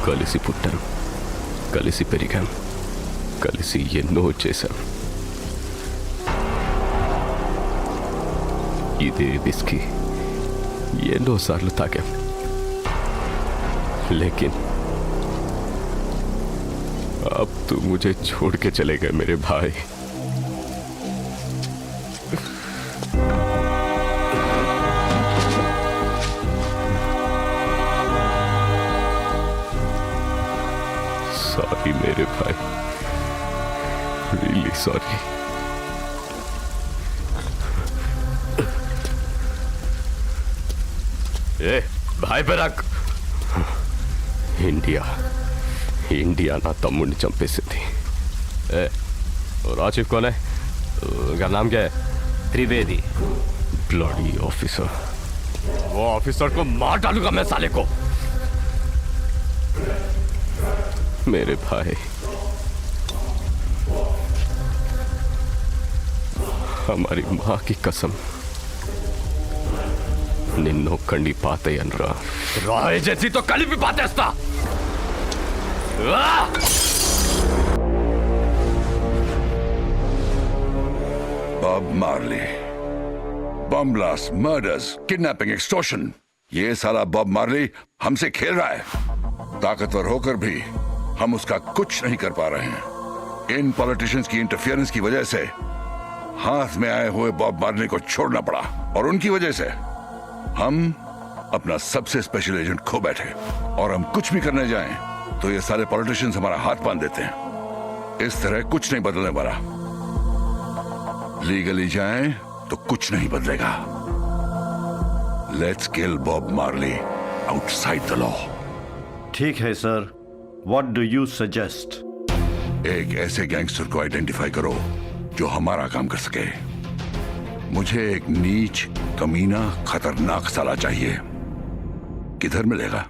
కలిసి పుట్టాం, కలిసి పెరిగాం, కలిసి ఎన్నో చేశాం. ఇదే విస్కీ ఎన్నోసార్లు తాగాం. लेकिन अब तू मुझे छोड़ के चले गए मेरे भाई. सॉरी मेरे भाई, रियली सॉरी. ए भाई पे रख. इंडिया ना तम्मुడిని చంపేసింది. और आसिफ कौन है? उसका नाम क्या है? त्रिवेदी. Bloody officer. वो ऑफिसर को मार डालूंगा मैं साले को. मेरे भाई, हमारी माँ की कसम, నిన్నొక్కడిని పాతయ్యనరా. రాయ్ జెసితో కలిపి పాతేస్తా. Bob Marley, bomb blast, murders, kidnapping, extortion, ये साला बॉब मार्ली हमसे खेल रहा है. ताकतवर होकर भी हम उसका कुछ नहीं कर पा रहे हैं. इन पॉलिटिशियंस की इंटरफियरेंस की वजह से हाथ में आए हुए बॉब मार्ली को छोड़ना पड़ा, और उनकी वजह से हम अपना सबसे स्पेशल एजेंट खो बैठे. और हम कुछ भी करने जाएं तो ये सारे पॉलिटिशियंस हमारा हाथ बांध देते हैं. इस तरह कुछ नहीं बदलने वाला. लीगली जाएं तो कुछ नहीं बदलेगा. Let's kill Bob Marley outside the law. ठीक है sir, what do you suggest? एक ऐसे गैंगस्टर को आइडेंटिफाई करो जो हमारा काम कर सके. मुझे एक नीच, कमीना, खतरनाक साला चाहिए. किधर मिलेगा?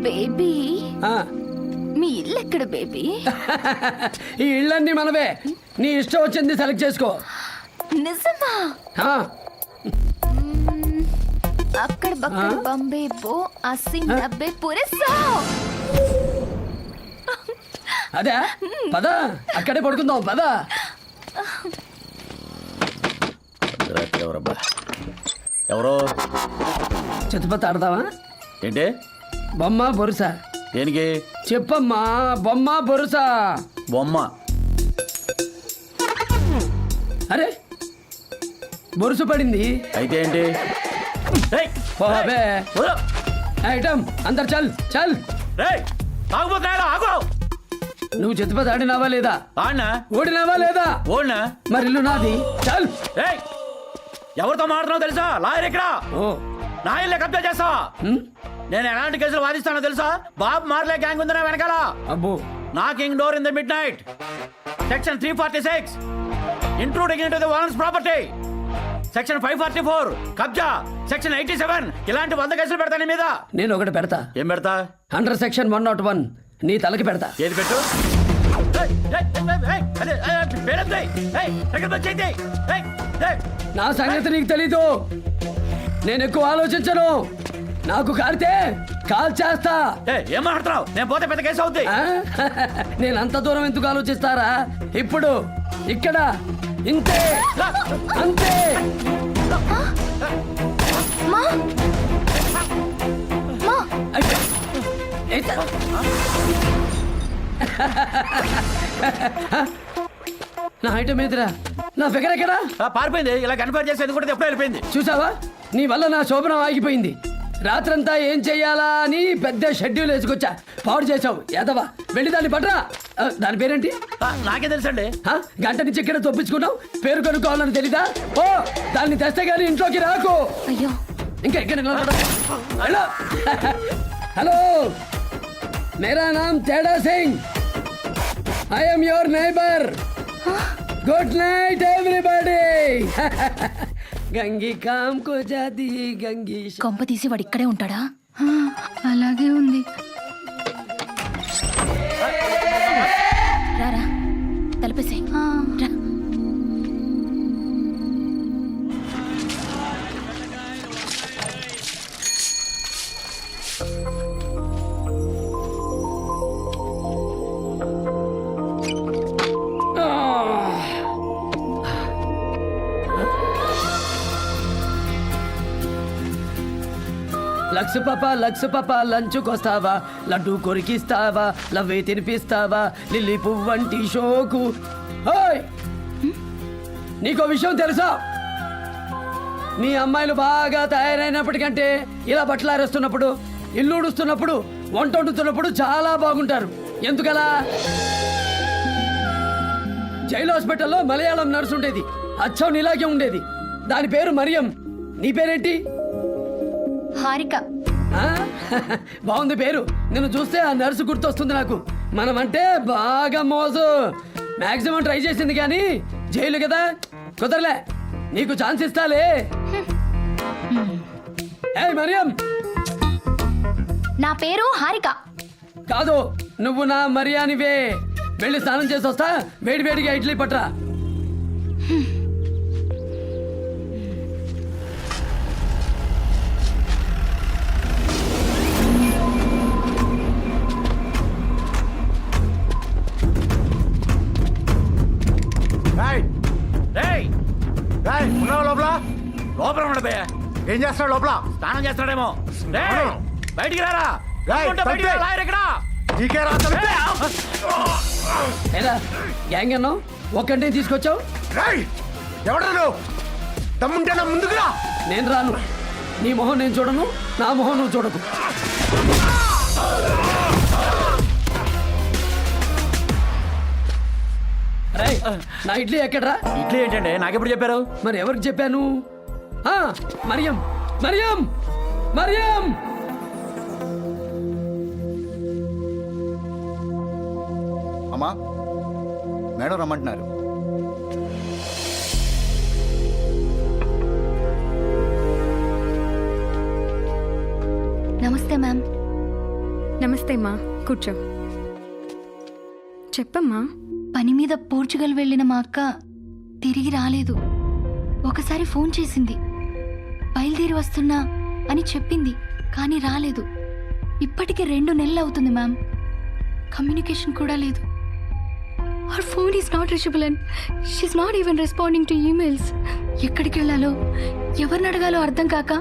బేబీ, మీ ఇల్లు ఎక్కడ బేబీ? ఈ ఇళ్ళన్నీ మనవే. నీ ఇష్టం వచ్చింది సెలెక్ట్ చేసుకో. నిజమా? అక్కడ బక్కడ బంబే బో 80-90 పూరే 100. అదే పద, అక్కడే పడుకుందాం పద. ఎవరబ్బా? ఎవరో చిత్తపత్త ఆడతావా? ఏంటి? బొమ్మ బొరుసా? దేనికి? చెప్పమ్మా. బొమ్మ బొరుసా? బొమ్మ. అరే బొరుసు పడింది. అయితే ఏంటి? ఐటమ్ అందరు చల్ చల్. నువ్వు చిత్తపత్త ఆడినావా లేదా? ఆడినా. ఓడినావా లేదా? ఓడినా. మరి ఇల్లు నాది. చల్. ఎవరితో మాట్లాడుతున్నావు తెలుసా? లాయర్ ఇక్కడ. నా ఇల్లే కబ్జా చేస్తావా? నేను ఎలాంటి కేసులు వాదిస్తానో తెలుసా? బాబ్ మార్లే గ్యాంగ్ ఉందనే వెనకాల. అబ్బో. Knocking door in the mid night, section 346, intruding into the owners property, section 544 కబ్జా, సెక్షన్ 87, ఇలాంటి 100 కేసులు పెడతా నీ మీద. నేను ఒకటి పెడతా. ఏం పెడతా? అండర్ సెక్షన్ 101 నీ తలకి పెడతా. ఏది పెట్టు? నా సంగతి నీకు తెలీదు. నేను ఎక్కువ ఆలోచించను. నాకు కాలితే కాల్ చేస్తా. ఏం మాట్లాడుతున్నావు? నేను పోతే పెద్ద కేసు అవుతాయి. నేను అంత దూరం ఎందుకు ఆలోచిస్తారా? ఇప్పుడు ఇక్కడ ఇంతే అంతే. నా ఐటమ్ ఏదిరా? నా ఫిగర్ ఎక్కడా? పారిపోయింది. ఇలా కన్ఫర్మ్ చేసేది కూడా ఎప్పుడో వెళ్ళిపోయింది. చూసావా, నీ వల్ల నా శోభనం ఆగిపోయింది. రాత్రంతా ఏం చెయ్యాలా అని పెద్ద షెడ్యూల్ వేసుకొచ్చా. పాడు చేసావు యాదవా. వెళ్ళి దాన్ని పట్టరా. దాని పేరేంటి? నాకే తెలుసండి. గంట నుంచి ఇక్కడ తప్పించుకున్నావు. పేరు కనుక్కోవాలని తెలీదా? ఓ, దాన్ని తెస్తే గానీ ఇంట్లోకి రాకు. అయ్యో, ఇంకా ఎక్కడ హలో, మేరా నామ్ Teda Singh. I am your neighbour. Good night everybody. గంగి కామ్ కో జాతి గంగి కొంప తీసి వాడు ఇక్కడే ఉంటాడా? అలాగే ఉంది. రారా తలపేసే రా. లక్స్ పాప లంచుకొస్తావా, లడ్డు కొరికిస్తావా, లవ్వే తినిపిస్తావా, లిల్లీ పువ్వంటి షోకు. ఓయ్ నీకో విషయం తెలుసా? మీ అమ్మాయిలు బాగా తయారైనప్పటికంటే ఇలా బట్టలు ఆరేస్తున్నప్పుడు, ఇల్లు ఉడుస్తున్నప్పుడు, వంట వండుతున్నప్పుడు చాలా బాగుంటారు. ఎందుకలా? జైలు హాస్పిటల్లో మలయాళం నర్సు ఉండేది, అచ్చం నీలాగే ఉండేది. దాని పేరు మరియం. నీ పేరేంటి? హారిక. ఆ? బాగుంది పేరు. నిన్ను చూస్తే ఆ నర్సు గుర్తొస్తుంది నాకు. మనమంటే బాగా మోజు. మాక్సిమం ట్రై చేసింది కానీ జైలు కదా, కుదరలే. నీకు ఛాన్స్ ఇస్తాలే. ఏయ్ మరియం. నా పేరు హారిక. కాదు, నువ్వు నా మరియానివే. వెళ్ళి స్నానం చేసి వస్తా, వేడి వేడిగా ఇడ్లీ పట్రా. ఉన్నావు లోపల? లోపల ఉండబే. ఏం చేస్తాడు లోపల? స్నానం చేస్తాడేమో. అవును. బయటికి రారా. రేయ్, ఉంటే బయటికి రా. తప్పే. లాయర్ ఎక్కడా? నీకే రాత్రి ఎలా గ్యాంగ్ అన్నావు? ఒక్కటే తీసుకొచ్చావు? ఎవడా నువ్వు? తమ్ముంటే నా ముందుకురా. నేను రాను. నీ మొహం నేను చూడను, నా మొహం నువ్వు చూడకు. రేయ్, నా ఇడ్లీ ఎక్కడ్రా? ఇడ్లీ ఏంటండి? నాకెప్పుడు చెప్పారు? మరి ఎవరికి చెప్పాను? ఆ, మరియం మరియం మరియం. అమ్మా, మేడం రమ్మంటున్నారు. నమస్తే మ్యామ్. నమస్తే అమ్మా, కూర్చో. చెప్పమ్మా. పని మీద పోర్చుగల్ వెళ్ళిన మా అక్క తిరిగి రాలేదు. ఒకసారి ఫోన్ చేసింది, బయలుదేరి వస్తున్నా అని చెప్పింది, కానీ రాలేదు. ఇప్పటికే 2 నెలలు అవుతుంది మ్యామ్. కమ్యూనికేషన్ కూడా లేదు. Her phone is not reachable and she is not even responding to emails. ఎక్కడికి వెళ్ళాలో, ఎవరిని అడగాలో అర్థం కాక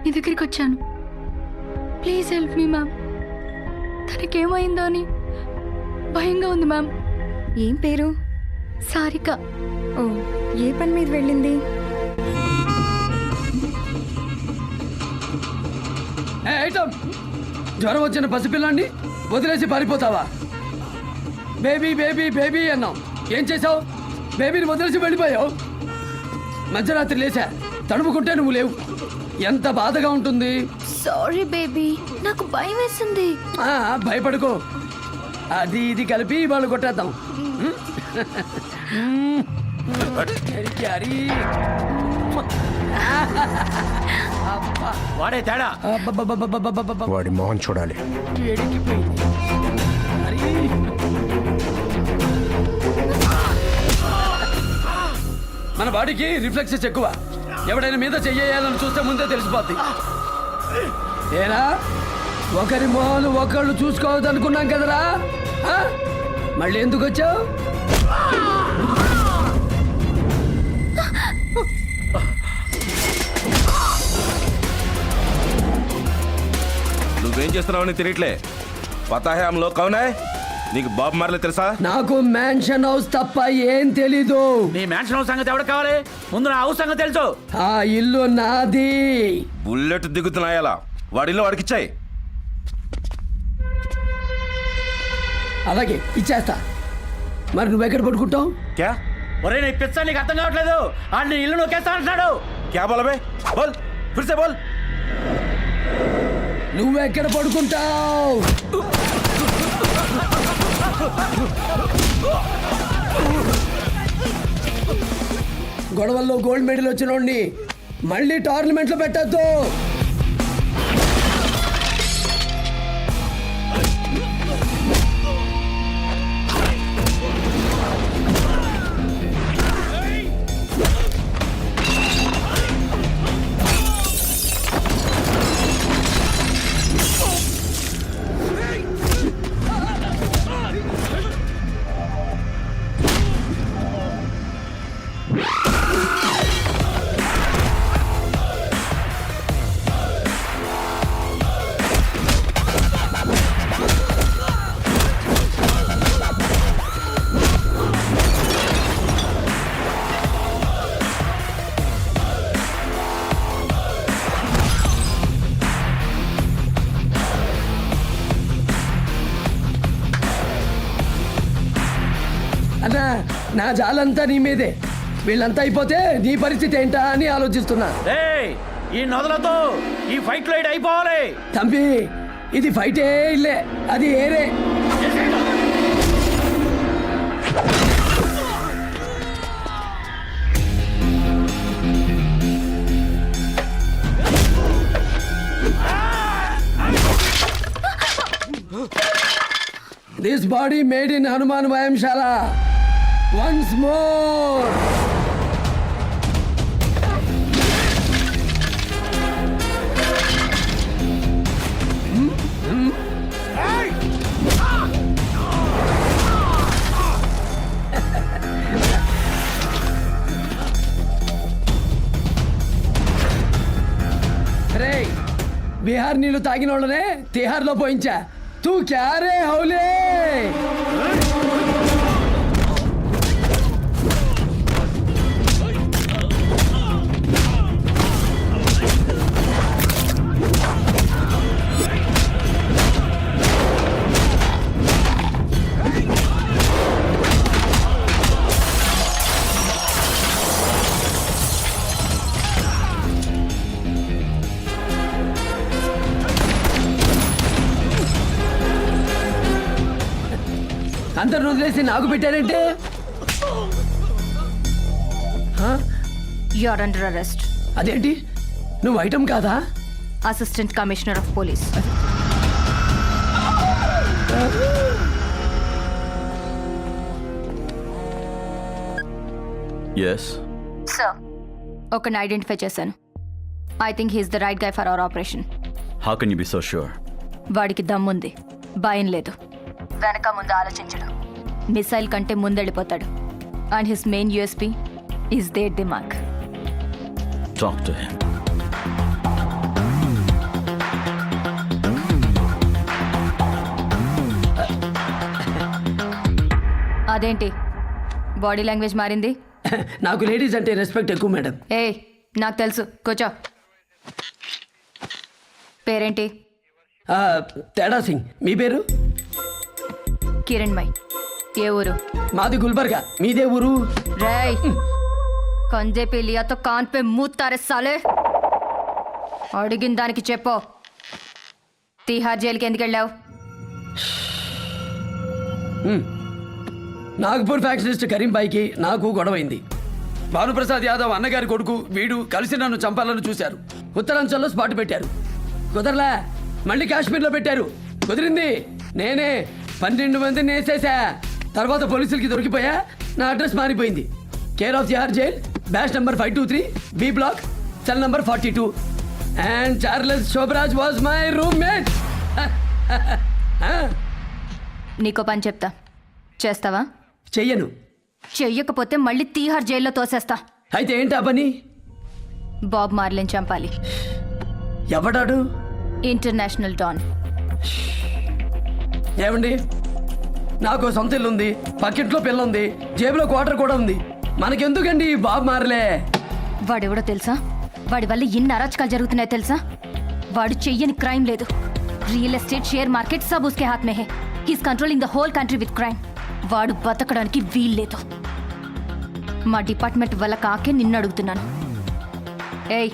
నీ దగ్గరికి వచ్చాను. Please help me ma'am. తనకేమైందో అని భయంగా ఉంది మ్యామ్. ఏం పేరు? సారిక. ఓ, ఏ పని మీద వెళ్ళింది? ఏ ఐటమ్, జ్వరం వచ్చిన పసిపిల్లాన్ని వదిలేసి పారిపోతావా? బేబీ బేబీ బేబీ అన్నావు. ఏం చేసావు? బేబీని వదిలేసి వెళ్ళిపోయావు. మధ్యరాత్రి లేచా, తడుముకుంటే నువ్వు లేవు. ఎంత బాధగా ఉంటుంది. సారీ బేబీ, నాకు భయం వేసింది. భయపడుకో. అది ఇది కలిపి వాళ్ళు కొట్టేద్దాం. వాడే తేడా. వాడి మొహం చూడాలి. మన బాడీకి రిఫ్లెక్సెస్ ఎక్కువ. ఎవడైనా మీద చెయ్యాలని చూస్తే ముందే తెలిసిపోద్ది. ఏనా ఒకరి మొహాలు ఒకళ్ళు చూసుకోవద్దు అనుకున్నాం కదరా. ఆ? మళ్ళీ ఎందుకు వచ్చావు? నువ్వేం చేస్తున్నావని తెలియట్లే. పతా హై హమ్ లోగ్ కౌన్ హై? నీకు బాబ్ మార్లే తెలుసా? నాకు మ్యాన్షన్ హౌస్ తప్ప ఏం తెలీదు. నీ మ్యాన్షన్ హౌస్ సంగతి ఎవరికి కావాలి? ముందు నా హౌస్ సంగతి తెలుసు. ఆ ఇల్లు నాది. బుల్లెట్ దిగుతున్నాయలా. వాడిలో వాడికిచ్చాయి. అలాగే ఇచ్చేస్తా. మరి నువ్వెక్కడ పడుకుంటావు? క్యా ఒరే నీ పిచ్చ, నీకు అర్థం కావట్లేదు. ఆడు నీ ఇల్లు నొక్కేస్తా అంటున్నాడు. క్యా బోలా బే? బోల్, ఫిర్ సే బోల్. నువ్వెక్కడ పడుకుంటావు? గొడవల్లో గోల్డ్ మెడల్ వచ్చినోడిని మళ్ళీ టోర్నమెంట్లో పెట్టద్దు. అన్నా నా జాలంతా నీ మీదే. వీళ్ళంతా అయిపోతే నీ పరిస్థితి ఏంటా అని ఆలోచిస్తున్నా. ఏయ్ ఈ నదులతో ఈ ఫైట్ లైట్ అయిపోవాలి. తంబి ఇది ఫైటే ఇల్లే, అది ఏరే. This body made in Hanuman Vayamshala. Once more. రే బీహార్ నీళ్లు తాగిన వాళ్ళనే తిహార్లో పోయించా. తూ క్యా రే హౌలే. అందరు వదిలేసి నాకు పెట్టారంటే యు ఆర్ అండర్ అరెస్ట్. అదేంటి నువ్వు ఐటమ్ కాదా? Assistant commissioner of police. Yes sir ఒకరిని ఐడెంటిఫై చేశాను. I think he's the right guy for our operation. How can you be so sure? వాడికి దమ్ముంది, భయం లేదు, వెనక ముందు ఆలోచించడు, మిసైల్ కంటే ముందెళ్ళిపోతాడు. And his main USP is their దిమాగ్. Talk to him. అదేంటి బాడీ లాంగ్వేజ్ మారింది? నాకు లేడీస్ అంటే రెస్పెక్ట్ ఎక్కువ మేడం. ఏ నాకు తెలుసు, కూర్చో. పేరేంటి? తేడా సింగ్. మీ పేరు? కిరణ్ మై. ఏ ఊరు? మాది గుల్బర్గా. మీదే ఊరు? రేయ్ కంజే పే లియా తో కాన్ పే మూత్ తారే సాలే. అడిగిన దానికి చెప్పు. తిహార్ జైలుకి ఎందుకు వెళ్ళావు? నాగపూర్ ఫ్యాక్షనిస్ట్ కరీం బాయ్కి నాకు గొడవైంది. భానుప్రసాద్ యాదవ్ అన్నగారి కొడుకు వీడు కలిసి నన్ను చంపాలని చూశారు. ఉత్తరాంచల్లో స్పాట్ పెట్టారు, కుదరలా. మళ్ళీ కాశ్మీర్లో పెట్టారు, కుదిరింది. నేనే 12 మందిని వేసేసా. తర్వాత పోలీసులకి దొరికిపోయా. నా అడ్రస్ మారిపోయింది. Care of Tihar jail, batch number 523, B block, cell number 42. And Charles Sobhraj was my roommate. నీకో పని చెప్తా, చేస్తావా? చెయ్యను. చెయ్యకపోతే మళ్ళీ తీహార్ జైల్లో తోసేస్తా. అయితే ఏంటి ఆ పని? బాబ్ మార్లిన్ చంపాలి. ఎవడాడు? International don. ఏమండి, నాకు సొంత ఇల్లు ఉంది, పక్కింట్లో పిల్ల ఉంది, జేబులో క్వార్టర్ కూడా ఉంది. మనకెందుకండి ఈ బాబు మారలే? వాడెవడో తెలుసా? వాడి వల్ల ఎన్ని అరాచకాలు జరుగుతున్నాయో తెలుసా? వాడు చెయ్యని క్రైమ్ లేదు. రియల్ ఎస్టేట్, షేర్ మార్కెట్ సబ్ ఉస్కే హాత్ మే హై. He's controlling the whole country with crime. వాడు బతకడానికి వీల్లేదు. మా డిపార్ట్మెంట్ వల్ల కాకే నిన్ను అడుగుతున్నాను. ఏయ్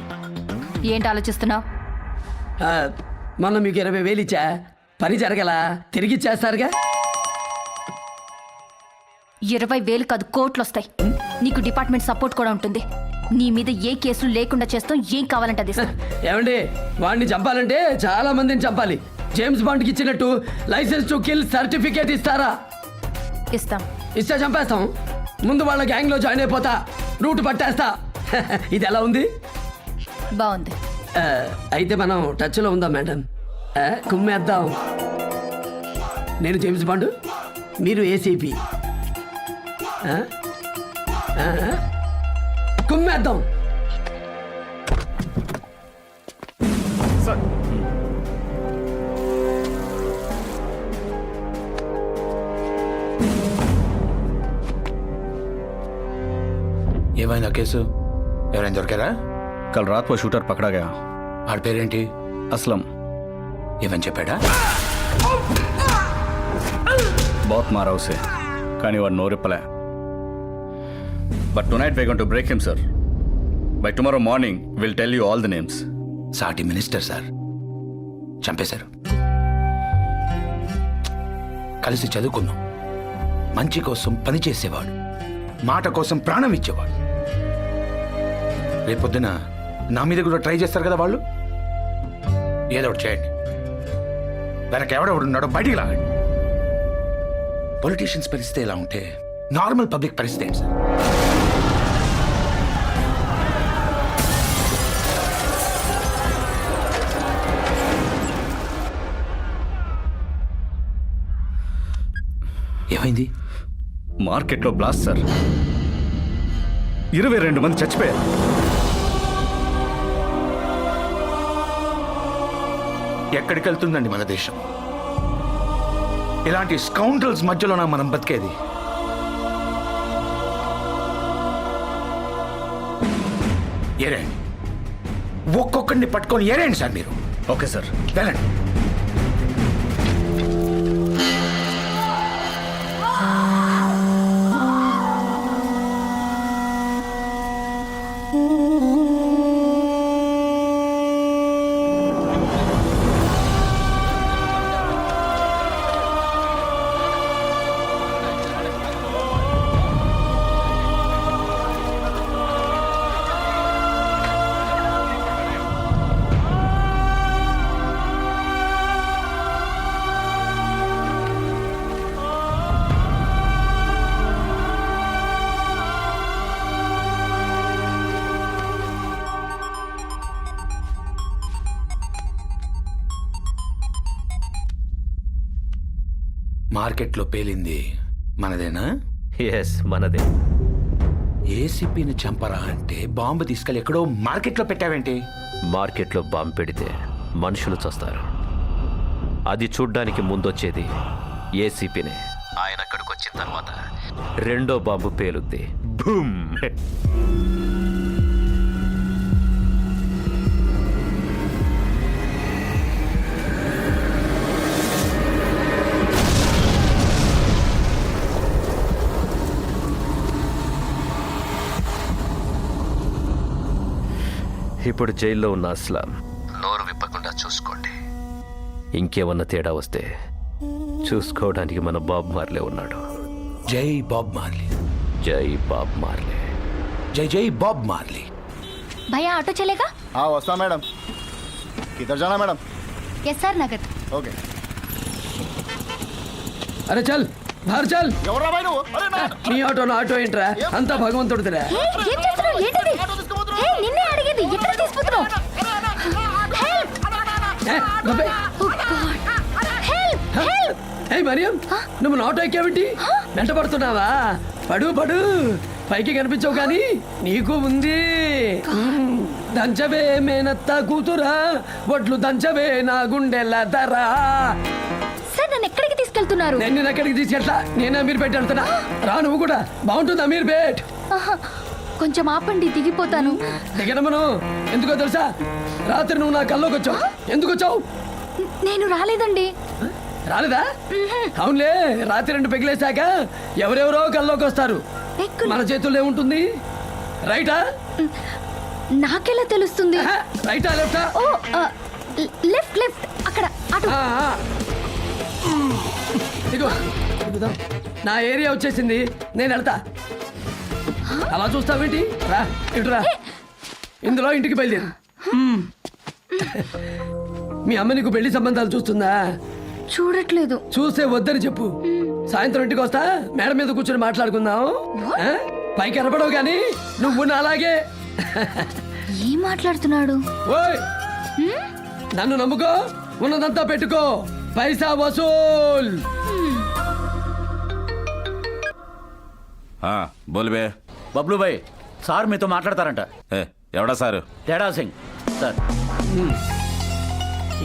ఏంటి ఆలోచిస్తున్నావు? మొన్న మీకు 20,000 ఇచ్చా, పని జరగలా, తిరిగి ఇచ్చేస్తారుగా. 20,000 కాదు, కోట్లు వస్తాయి. నీకు డిపార్ట్మెంట్ సపోర్ట్ కూడా ఉంటుంది. నీ మీద ఏ కేసులు లేకుండా చేస్తాం, ఏం కావాలంటే అది ఇస్తాం. ఏమండి వాడిని చంపాలంటే చాలా మందిని చంపాలి. జేమ్స్ బాండ్కి ఇచ్చినట్టు లైసెన్స్ టు కిల్ సర్టిఫికేట్ ఇస్తారా? ఇస్తాం. ఇస్తే చంపేస్తాం. ముందు వాళ్ళ గ్యాంగ్ లో జాయిన్ అయిపోతా, రూట్ పట్టేస్తా. ఇది ఎలా ఉంది? బాగుంది. అయితే మనం టచ్ లో ఉందాం మేడం. కుమ్మేద్దాం. నేను జేమ్స్ బాండ్, మీరు ఏసీపీ. కుమ్మేద్దాం. సార్ ఏమైందా కేసు? ఎవరైనా దొరికారా? कल रात वो शूटर पकड़ा गया। వాడి పేరేంటి? असलम। ఏమని చెప్పాడా? बहुत मारा उसे, కానీ వాడు no reply. But tonight we going to break him sir. By tomorrow morning will tell you all the names. సాటి మినిస్టర్ సార్ చంపేశారు. కలిసి చదువుకున్నాం. మంచి కోసం పని చేసేవాడు, మాట కోసం ప్రాణం ఇచ్చేవాడు. రేపొద్దున నా మీద కూడా ట్రై చేస్తారు కదా వాళ్ళు. ఏదో ఒకటి చేయండి. వెనక ఎవడెవడున్నాడో బయటికి లాగండి. పొలిటీషియన్స్ పరిస్థితి ఎలా ఉంటే నార్మల్ పబ్లిక్ పరిస్థితి ఏంటి సార్? ఏమైంది? మార్కెట్లో బ్లాస్ట్ సార్. 22 మంది చచ్చిపోయారు. ఎక్కడికి వెళ్తుందండి మన దేశం? ఇలాంటి స్కౌండ్రల్స్ మధ్యలోనా మనం బతికేది? ఏరేండి, ఒక్కొక్కడిని పట్టుకొని ఏరేండి సార్ మీరు. Okay sir. వెళ్ళండి. మార్కెట్లో పేలింది మనదేనా? ఎస్, మనదే. ఏసీపీని చంపరా అంటే బాంబు తీసుకెళ్ళి ఎక్కడో మార్కెట్లో పెట్టావేంటి? మార్కెట్లో బాంబు పెడితే మనుషులు చస్తారు. అది చూడ్డానికి ముందొచ్చేది ఏసీపీనే. ఆయన అక్కడికి వచ్చిన తర్వాత రెండో బాంబు పేలుద్ది. బూమ్. ఇప్పుడు జైల్లో ఉన్న అస్లాం నోరు విప్పకుండా చూసుకోండి. ఇంకేమన్నా తేడా వస్తే చూసుకోవడానికి మన బాబ్ మార్లే ఉన్నాడు. జై బాబ్ మార్లీ. జై బాబ్ మార్లే. జై జై బాబ్ మార్లీ. భయ్యా ఆటో చలేగా? हाँ वस्ता मैडम। किधर जाना मैडम? ఎస్ సార్, నగద్. ओके। అరే చల్, బాహర్ చల్. ఎవర్రా బాయ్ నువ్వు? అరే నా నీ ఆటో నా ఆటో ఏంట్రా? అంతా భగవంతుడిదిరా. ఏం చేస్తున్నావు? ఏంటిది? నిన్నే అడిగేది, ఎక్కడ తీసుకుపోతున్నావు? మరియం, నువ్వు నా ఆటో ఎక్కావిటి? వెంట పడుతున్నావా? పడు పడు, పైకి కనిపించవు కానీ నీకు ఉంది. దంచవే మేనత్త కూతురా, ఒట్లు దంచవే నా గుండెల ధరా. సార్ నన్ను ఎక్కడికి తీసుకెళ్తున్నారు? నేను ఎక్కడికి తీసుకెళ్తా? నేను అమీర్ పేట వెళ్తున్నా. రా నువ్వు కూడా. బాగుంటుంది అమీర్ పేట్. కొంచెం ఆపండి, దిగిపోతాను. దిగనమ్మను. ఎందుకో తెలుసా? రాత్రి నువ్వు నా కల్లోకి వచ్చావు. ఎందుకు వచ్చావు? నేను రాలేదండి. రాలేదా? అవునులే, రాత్రి 2 పెగిలేశాక ఎవరెవరో కల్లోకి వస్తారు. మన చేతుల్లో ఏముంటుంది? రైటా? నాకెలా తెలుస్తుంది? రైటా లెఫ్టా? ఓ లెఫ్ట్ లెఫ్ట్, అక్కడ అటు. ఇదిగో నా ఏరియా వచ్చేసింది, నేను వెళ్తా. అలా చూస్తావేంటి రా ఇటు రా ఇందులో ఇంటికి బయలుదేరు మీ అమ్మ నీకు పెళ్లి సంబంధాలు చూస్తుందా చూడట్లేదు. చూస్తే వద్దని చెప్పు. సాయంత్రం ఇంటికి వస్తా మేడ మీద కూర్చొని మాట్లాడుకుందాం. ఆ? పైకి కనపడవు కానీ నువ్వు నా అలాగే. ఏం మాట్లాడుతున్నాడు? ఓయ్ నన్ను నమ్ముకో, ఉన్నదంతా పెట్టుకో, పైసా వసూల్. బోల్ బే. బబ్లు భాయ్ సార్ మీతో మాట్లాడతారంట. ఎవడా సారు? తేడా సింగ్ సార్.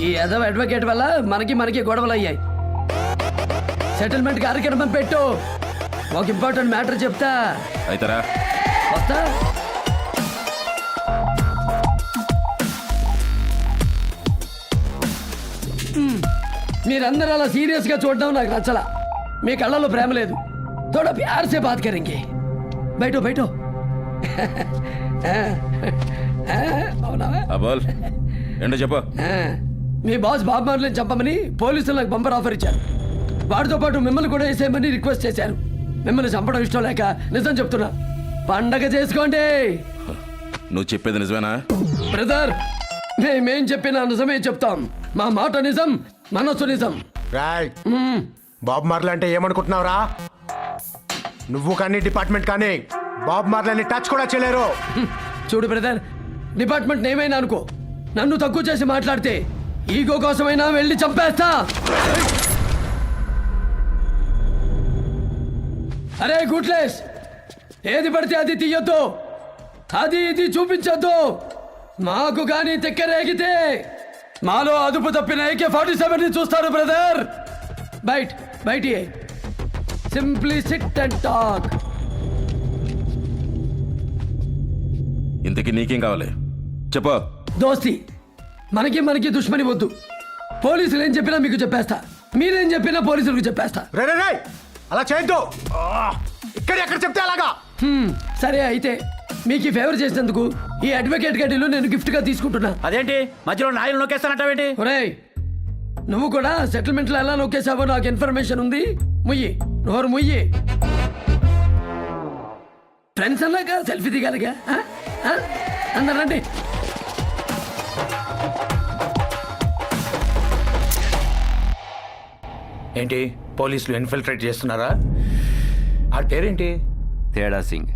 ఈ ఎదవ అడ్వకేట్ వల్ల మనకి గొడవలు అయ్యాయి. సెటిల్మెంట్ కార్యక్రమం పెట్టు. ఒక ఇంపార్టెంట్ మ్యాటర్ చెప్తా. అయితరా వస్తా. మీరందరూ అలా సీరియస్ గా చూడడం నాకు నచ్చలా. మీ కళ్ళలో ప్రేమ లేదు. थोड़ा प्यार से बात करेंगे. बैठो बैठो. అవునా? బోల్ ఏంటో చెప్పు. మీ బాస్ బాబు మార్లిని చంపమని పోలీసులు నాకు బంపర్ ఆఫర్ ఇచ్చారు. వాడితో పాటు మిమ్మల్ని కూడా వేసేయమని రిక్వెస్ట్ చేశారు. మిమ్మల్ని చంపడం ఇష్టం లేక నిజం చెప్తున్నా. పండగ చేసుకోండి. నువ్వు చెప్పేది నిజమేనా? బ్రదర్ మేమేం చెప్పినా నిజమే చెప్తాం. మా మాట నిజం, మనసు నిజం. రాయ్ బాబ్ మార్లీ అంటే ఏమనుకుంటున్నావురా? నువ్వు కానీ డిపార్ట్మెంట్ కానీ బాబ్ మార్లీని టచ్ కూడా చేయలేరు. చూడు బ్రదర్, డిపార్ట్మెంట్ ఏమైనా అనుకో, నన్ను తక్కువ చేసి మాట్లాడితే ఈగో కోసమైనా వెళ్ళి చంపేస్తా. అరే గుడ్లెస్, ఏది పడితే అది తీయొద్దు, అది ఇది చూపించొద్దు. మాకు కానీ తెక్కరేగితే మాలో అదుపు తప్పిన AK-47 చూస్తారు బ్రదర్. బయటి సింప్లీ సిట్ అండ్ టాక్. ఇంతకీ నీకేం కావాలి చెప్పు. దోస్తి మనకి దుష్మని వద్దు. పోలీసులు ఏం చెప్పినా మీకు చెప్పేస్తా, మీరేం చెప్పినా పోలీసులకు చెప్పేస్తా. రే రే రే అలా చేయొద్దు. ఇక్కడ ఎక్కడ చెప్తే అలాగా. సరే అయితే మీకు ఈ ఫేవర్ చేసినందుకు ఈ అడ్వకేట్ గడిలో నేను గిఫ్ట్ గా తీసుకుంటున్నా. అదేంటి మధ్యలో నాయలు నొక్కేస్తానంటావేంటి? ఒరేయ్ నువ్వు కూడా సెటిల్మెంట్ లో ఎలా నొక్కేసావో నాకు ఇన్ఫర్మేషన్ ఉంది. ముయ్యి నోరు ముయ్యి. ఫ్రెండ్స్ అన్నాక సెల్ఫీ దిగాలిగా. అందరండి. ఏంటి పోలీసులు ఇన్ఫిల్ట్రేట్ చేస్తున్నారా? ఆ పేరేంటి? తేడా సింగ్.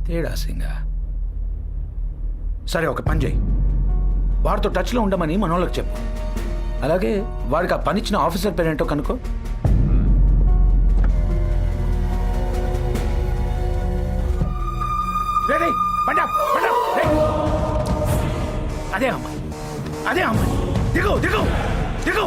తేడా సింగ్. సరే ఒక పని చేయి, వాడితో టచ్లో ఉండమని మనోళ్ళకి చెప్పు. అలాగే వాడికి ఆ పనిచ్చిన ఆఫీసర్ పేరేంటో కనుక్కో. అదే అమ్మాయి దిగు దిగు దిగు.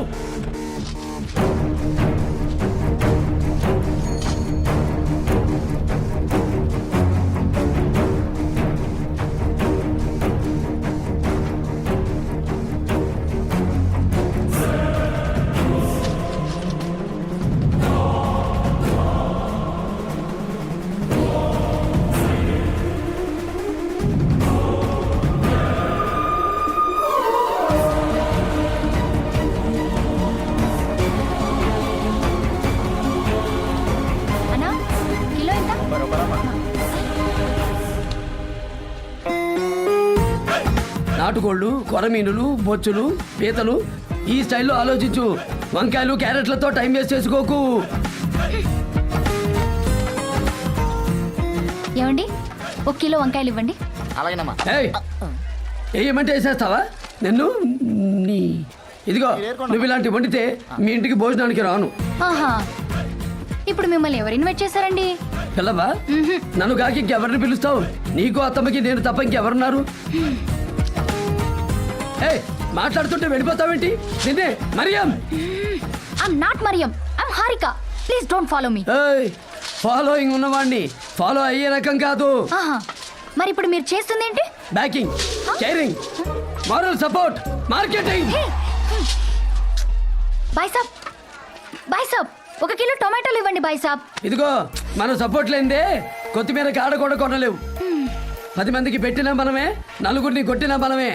అన్నా కిలో ఎంత? నాటుకోళ్ళు, కొరమీనులు, బొచ్చులు, పీతలు ఈ స్టైల్లో ఆలోచించు. వంకాయలు క్యారెట్లతో టైం వేస్ట్ చేసుకోకు. ఏమండి 1 కిలో వంకాయలు ఇవ్వండి. ఏయ్, వేయమంటే వేసేస్తావా? నిన్ను ఇదిగో నువ్వు ఇలాంటి వండితే మీ ఇంటికి భోజనానికి రాను. ఆహా, ఇప్పుడు మిమ్మల్ని ఎవరు ఇన్వైట్ చేశారండి? పిల్లవా? నన్ను కాకి ఇంకెవరిని పిలుస్తావు? నీకు అత్తమ్మకి నేను తప్ప ఇంకెవరున్నారు? ఏయ్, మాట్లాడుతుంటే వెళ్ళిపోతావేంటి? నిన్నే Mariam. I'm not Mariam, I'm Harika. Please don't follow me. ఏయ్, ఫాలోయింగ్ ఉన్నవాడిని ఫాలో అయ్యే రకం కాదు. ఆహా, మరి ఇప్పుడు మీరు చేస్తుంది ఏంటి? Backing, caring, moral support, marketing. బాయ్ సాబ్ 1 కిలో టొమాటోలు ఇవ్వండి బాయ్ సాబ్. ఇదిగో మనం సపోర్ట్ లేనిదే కొత్తిమీర కాడ కూడా కొనలేవు. 10 మందికి పెట్టినా మనమే, నలుగురిని కొట్టినా మనమే.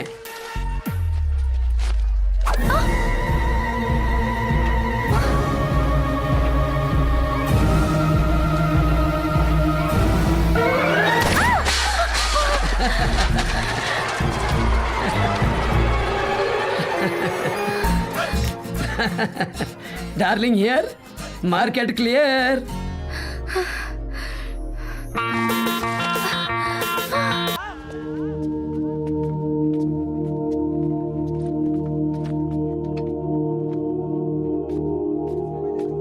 Darling here market clear.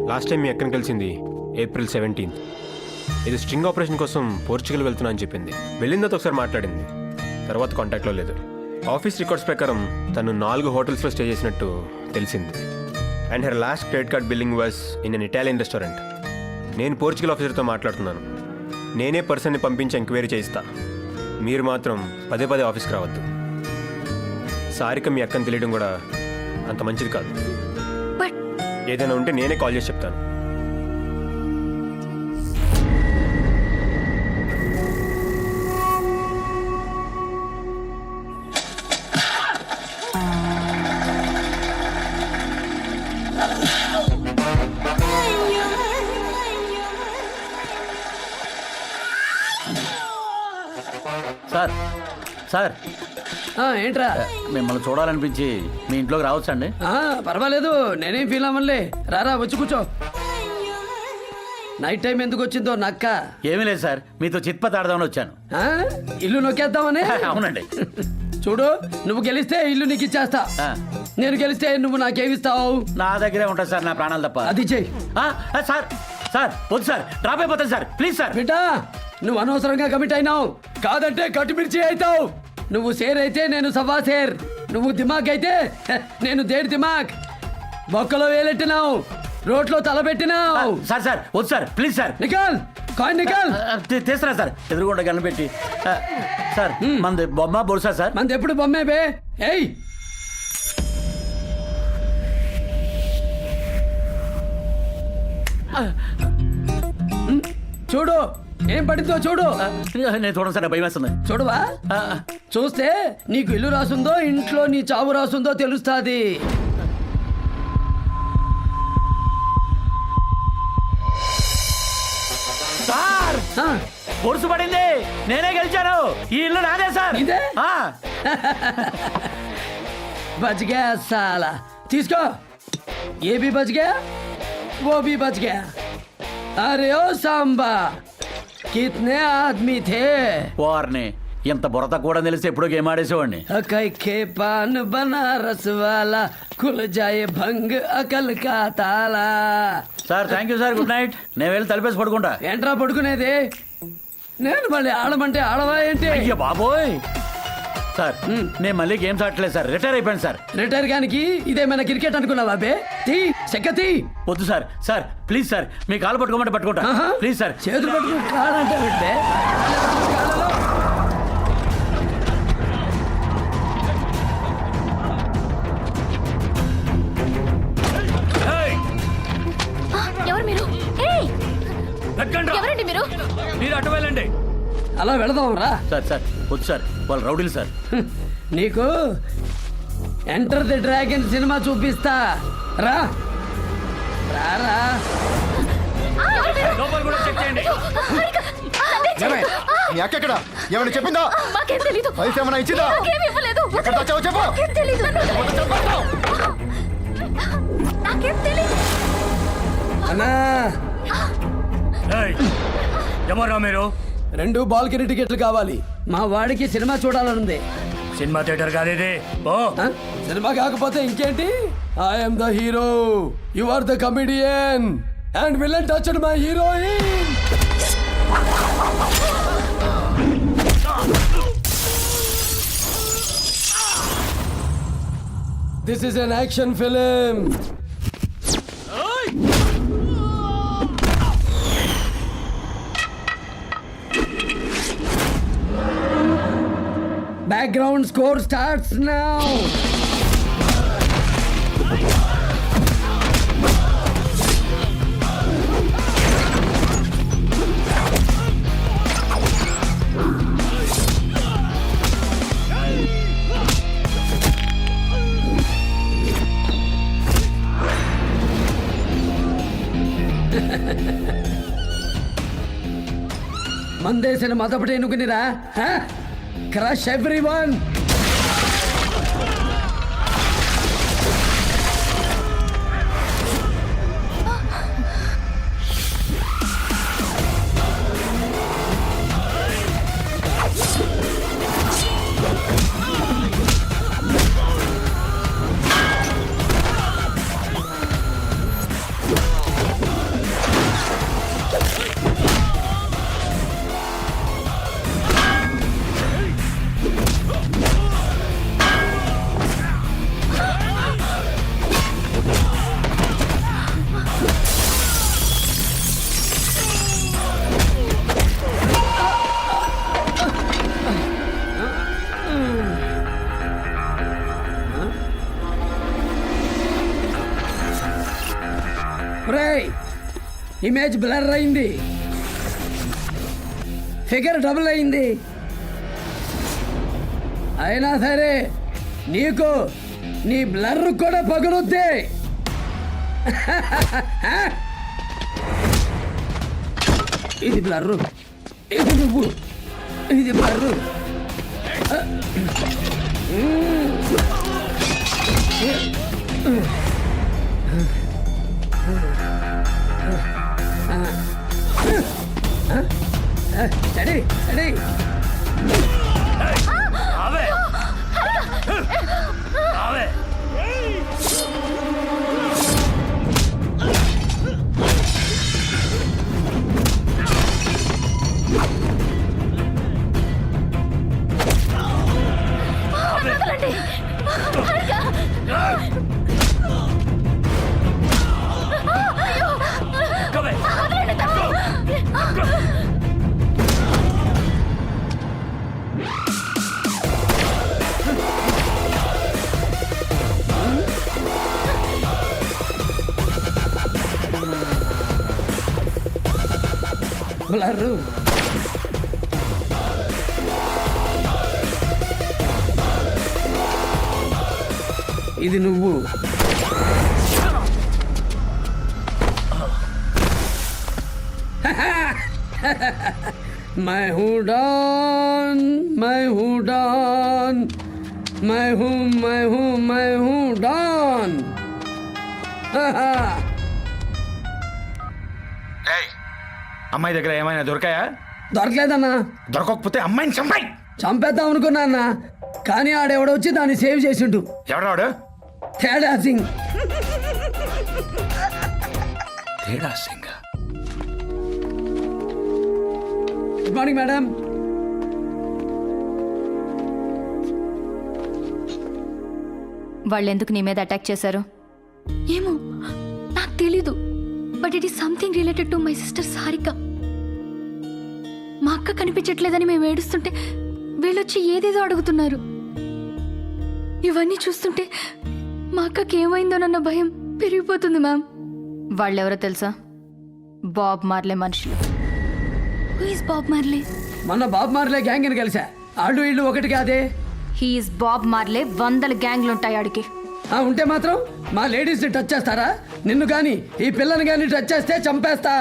Last time మీ అక్కని కలిసింది April 17th. ఇది స్ట్రింగ్ ఆపరేషన్ కోసం పోర్చుగల్ వెళ్తున్నా అని చెప్పింది. వెళ్ళిందో ఒకసారి మాట్లాడింది, తర్వాత కాంటాక్ట్లో లేదు. ఆఫీస్ రికార్డ్స్ ప్రకారం తను 4 హోటల్స్లో స్టే చేసినట్టు తెలిసింది. And her last credit card billing was in an Italian restaurant. నేను పోర్చుగల్ ఆఫీసర్తో మాట్లాడుతున్నాను. నేనే పర్సన్ని పంపించి ఎంక్వైరీ చేయిస్తా. మీరు మాత్రం పదే పదే ఆఫీస్కి రావద్దు. సారిక మీ అక్కని తెలియడం కూడా అంత మంచిది కాదు. ఏదైనా ఉంటే నేనే కాల్ చేసి చెప్తాను. సార్ సార్ ఏంట్రా? మిమ్మల్ని చూడాలనిపించి మీ ఇంట్లోకి రావచ్చండి? పర్వాలేదు, నేనేం ఫీల్ అవ్వనులే. రారా వచ్చి కూర్చో. నైట్ టైం ఎందుకు వచ్చిందో నక్క? ఏమీ లేదు సార్, మీతో చిత్పత్ ఆడదామని వచ్చాను. ఇల్లు నొక్కేద్దామని? అవునండి. చూడు, నువ్వు గెలిస్తే ఇల్లు నీకు ఇచ్చేస్తా. నేను గెలిస్తే నువ్వు నాకేమిస్తావు? నా దగ్గరే ఉంటుంది సార్ నా ప్రాణాలు తప్ప. అది చెయ్యి. సార్ సార్ వద్దు సార్, డ్రాప్ అయిపోతాను సార్, ప్లీజ్ సార్. బిడ్డా, నువ్వు అనవసరంగా కమిట్ అయినావు. కాదంటే కట్టుమిర్చి అవుతావు. నువ్వు షేర్ అయితే నేను సవా షేర్. నువ్వు దిమాగ్ అయితే నేను దేడు దిమాగ్. బొక్కలో వేలెట్టినావు, రోడ్లో తలబెట్టినావు. సార్ సార్ వద్దు సార్, ప్లీజ్ సార్. నికాల్ కాయిన్ నికాల్. తీస్తున్నా సార్, ఎదురుగుండా గన్ను పెట్టి. సార్ మంది బొమ్మ బొరుసా సార్? మంది ఎప్పుడు బొమ్మే బే. ఏయ్ చూడు, ఏం పడిందో చూడు. నేను చూడండి సార్, భయం వేస్తుంది. చూడవా? చూస్తే నీకు ఇల్లు రాసుందో ఇంట్లో నీ చావు రాసుందో తెలుస్తాది. సార్ పొరుసు పడింది, నేనే గెలిచాను. ఈ ఇల్లు నాదే సార్. ఇదే? బచ్ గయా సాలా. తీసుకో. ఏ భీ బచ్ గయా, वो भी बच गया. अरे ओ सांबा, कितने आदमी थे? వారిని ఎంత బురత కూడా తెలిసి ఎప్పుడో గేమ్ ఆడేసేవాడిని. अकई के पान बनारस वाला खुल जाए भंग अकल का ताला. Sir thank you sir, good night. నేను వెళ్ళి తలిపేసి పడుకుంటా. ఏంట్రా పడుకునేది? నేను మళ్ళీ ఆడమంటే ఆడవా ఏంటి? అయ్యో బాబోయ్. సార్ నేను మళ్ళీ గేమ్స్ ఆడట్లేదు సార్, రిటైర్ అయిపోయాను సార్. రిటైర్ గానికి ఇదేమైనా క్రికెట్ అనుకున్నావా బే? తీ సెక్కతీ. వద్దు సార్, సార్ ప్లీజ్ సార్, మీ కాలు పట్టుకోమంటే పట్టుకుంటా. Please sir. చేతులు పట్టుకుని కాలంటే పెట్టే. ఎవరు మీరు? ఎవరండి మీరు? మీరు అటు వెళ్ళండి. అలా వెళదాం రా. సార్ సార్ వద్దు సార్, వాళ్ళు రౌడీలు సార్. నీకు ఎంటర్ ది డ్రాగన్ సినిమా చూపిస్తా. రా రారా. లోపల కూడా చెక్ చేయండి. ఎక్కడ ఏమైనా చెప్పిందా? మాకేం తెలీదు. పైసా ఏమైనా ఇచ్చిందా? నాకేం ఇవ్వలేదు. ఎక్కడ దాచావో చెప్పు. నాకేం తెలీదు. నాకేం తెలీదు. అన్నా, ఎవరా మీరు? 2 బాల్కనీ టికెట్లు కావాలి. మా వాడికి సినిమా చూడాలనుంది. సినిమా థియేటర్ కాదేది. సినిమా కాకపోతే ఇంకేంటి? I'm the hero, you are the comedian and villain touched my heroine. This is an action film. Background score starts now. మందేసిన మదపటి ఎన్నుకునిరా. Crush everyone! ఇమేజ్ బ్లర్ అయింది, ఫిగర్ డబుల్ అయింది. అయినా సరే నీకు నీ బ్లర్ కూడా పగులుద్ది. ఇది బ్లర్రు, ఇది నువ్వు, ఇది బ్లర్రు. సరే సరే బ్లర్రు. ఇది నువ్వు. मैं हूँ डॉन, मैं हूँ डॉन, मैं हूँ डॉन. అమ్మాయి దగ్గర ఏమైనా దొరికాయా? దొరకలేదన్నా. దొరకకపోతే అమ్మాయిని చంపాయి. చంపేద్దాం అనుకున్నా అన్న, కానీ ఆడెవడొచ్చి దాన్ని సేవ్ చేసిండు. ఎవడాడు? తేడా సింగ్. తేడా సింగ్. Good morning madam. వాళ్ళు ఎందుకు నీ మీద అటాక్ చేశారు? ఏమో నాకు తెలీదు, but it is something related to my sister Sarika. మా అక్క కనిపించట్లేదని మేము ఏడుస్తుంటే వీళ్ళొచ్చి ఏదేదో అడుగుతున్నారు. ఇవన్నీ చూస్తుంటే మా అక్కకి ఏమైందోనన్న భయం పెరిగిపోతుంది మ్యామ్. వాళ్ళెవరో తెలుసా? బాబ్ మార్లే మనుషులు. Who is Bob మార్లే? మొన్న బాబ్ మార్లే గ్యాంగ్ అని కలిసా. ఆళ్ళు ఇళ్ళు ఒకటి కాదే. He's Bob మార్లే. 100 గ్యాంగ్లు ఉంటాయి ఆడికి. ఉంటే మాత్రం మా లేడీస్ ని టచ్ చేస్తారా? నిన్ను గాని ఈ పిల్లని గాని టచ్ చేస్తే చంపేస్తా.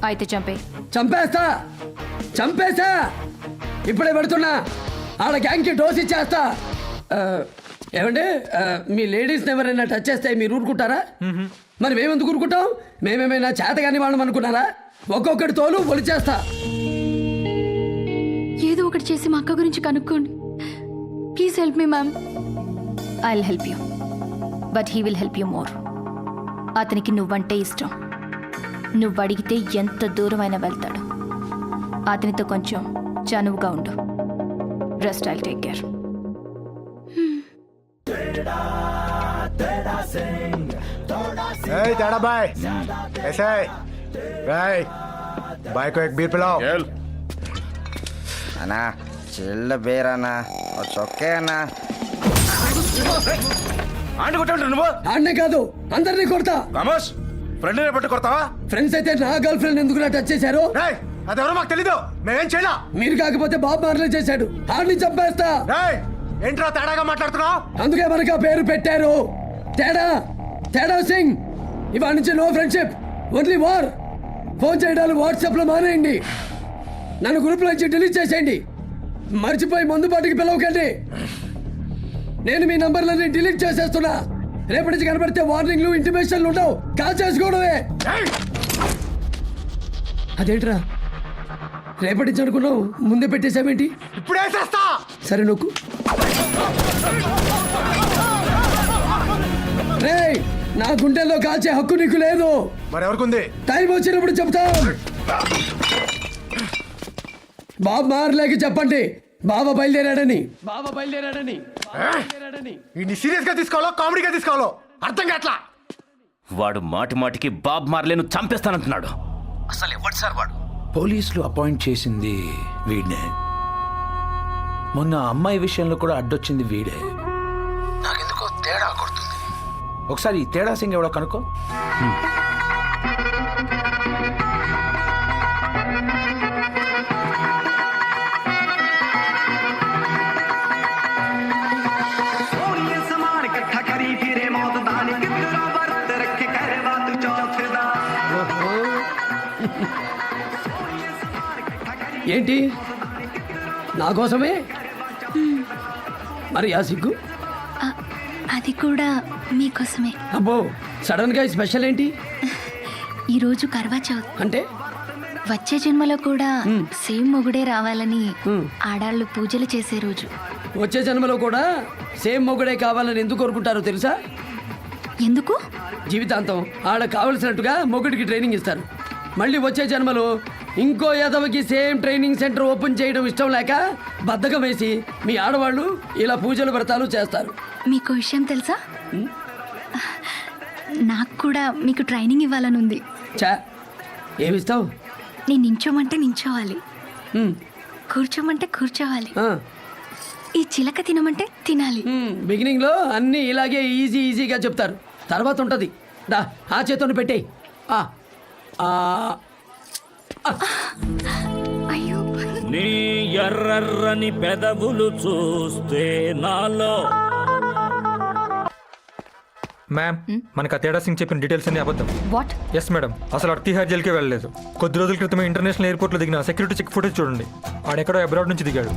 అయితే చంపే. చంపేస్తా, చంపేసా. ఇప్పుడే పెడుతున్నా. ఆడ గ్యాంగ్ కి డోస్ ఇచ్చేస్తా. ఏమండి, మీ లేడీస్ ఎవరైనా టచ్ చేస్తే మీరు ఊరుకుంటారా? మరి మేమెందుకు ఊరుకుంటాం? మేమేమైనా చేతగాని వాళ్ళం అనుకున్నారా? ఒక్కొక్కటి తోలు ఒలిచేస్తా. ఏదో ఒకటి చేసి మా అక్క గురించి కనుక్కోండి. Please help me ma'am. I'll help you, but he will help you more. అతనికి నువ్వంటే ఇష్టం. నువ్వు అడిగితే ఎంత దూరమైనా వెళ్తాడు. అతనితో కొంచెం చనువుగా ఉండు. Rest I'll take care. Teda भाई ऐसे भाई भाई को एक बीर पिलाओ. అన్నా చిల్ల బేరన్నా చొక్కే అన్నా. ఆంటీ కొట్టా నువ్వు? ఆడనే కాదు అందరినీ కొడతా. రమేష్, ఫ్రెండ్ పట్టు కొడతావా? ఫ్రెండ్స్ అయితే నా గర్ల్ ఫ్రెండ్ ఎందుకు టచ్ చేశారు? అదెవరో మాకు తెలీదు, మేమేం చేయలా. మీరు కాకపోతే బాబు మార్లే చేశాడు. ఆడిని చంపేస్తా. ఏంట్రా తేడాగా మాట్లాడుతున్నావు? అందుకే మనకు ఆ పేరు పెట్టారు. తేడా, తేడా సింగ్. ఇవాళ నుంచి no friendship, only war. Phone చేయడాలు వాట్సాప్ లో మానేయండి. నన్ను గ్రూప్ నుంచి డిలీట్ చేసేయండి. మర్చిపోయి మందు పాటికి పిలవకండి. నేను మీ నంబర్లన్నీ డిలీట్ చేసేస్తున్నా. రేపటి నుంచి కనబడితే వార్నింగ్లు, ఇంటిమేషన్లు ఉండవు. కాల్ చేసుకోవడమే. అదేంట్రా రేపటి నుంచి అనుకున్నావు, ముందే పెట్టేసావేంటి? ఇప్పుడే చేస్తా. సరే నొక్కు. రేయ్, నా గుండెల్లో కాల్చే హక్కు నీకు లేదు. మరి ఎవరికుంది? టైం వచ్చినప్పుడు చెప్తా. బాబు మార్లేకి చెప్పండి బాబా బయలుదేరాడని. బాబా బయలుదేరాడని. ఈ సీరియస్ గా తీసుకోవాలో కామెడీగా తీసుకోవాలో అర్థం కావట్లా. వాడు మాటి మాటికి బాబ్ మార్లేను చంపేస్తానంటున్నాడు. అసలు ఎవడు సార్ వాడు? పోలీసులు అపాయింట్ చేసింది వీడినే. మొన్న అమ్మాయి విషయంలో కూడా అడ్డొచ్చింది వీడే. నాకెందుకో తేడా కొడుతుంది. ఒకసారి ఈ తేడా సింగ్ ఎవడో కనుక్కో. ఏంటి నా కోసమే? మరి ఆ సిగ్గు? ఆ, అది కూడా మీకోసమే. అబ్బో, సడన్ గా ఈ స్పెషల్ ఏంటి? ఈరోజు కర్వా చౌత్. అంటే వచ్చే జన్మలో కూడా సేమ్ మొగుడే రావాలని ఆడాళ్ళు పూజలు చేసే రోజు. వచ్చే జన్మలో కూడా సేమ్ మొగుడే కావాలని ఎందుకు కోరుకుంటారో తెలుసా? ఎందుకు? జీవితాంతం ఆడ కావలసినట్టుగా మొగుడికి ట్రైనింగ్ ఇస్తారు. మళ్ళీ వచ్చే జన్మలో ఇంకో యాదవకి సేమ్ ట్రైనింగ్ సెంటర్ ఓపెన్ చేయడం ఇష్టం లేక బద్ధకం వేసి మీ ఆడవాళ్ళు ఇలా పూజలు వ్రతాలు చేస్తారు. మీకు విషయం తెలుసా? నాకు కూడా మీకు ట్రైనింగ్ ఇవ్వాలని ఉంది. చా, ఏమిస్తావు? నేను నించోమంటే నించోవాలి, కూర్చోమంటే కూర్చోవాలి, ఈ చిలక తినమంటే తినాలి. బిగినింగ్ లో అన్ని ఇలాగే ఈజీగా చెప్తారు, తర్వాత ఉంటది. దా ఆ చేతుని పెట్టేయి. అయ్యో, నీ ఎర్రని పెదవులు చూస్తే నాలో. మ్యామ్, మనకు ఆ తేడా సింగ్ చెప్పిన డీటెయిల్స్ అన్ని అబద్ధం. వాట్? ఎస్ మేడం, అసలు తిహార్ జైలుకే వెళ్ళలేదు. కొద్ది రోజుల క్రితమే ఇంటర్నేషనల్ ఎయిర్పోర్ట్లో దిగిన సెక్యూరిటీ చెక్ ఫుటేజ్ చూడండి. ఆడెక్కడో అబ్రాడ్ నుంచి దిగాడు.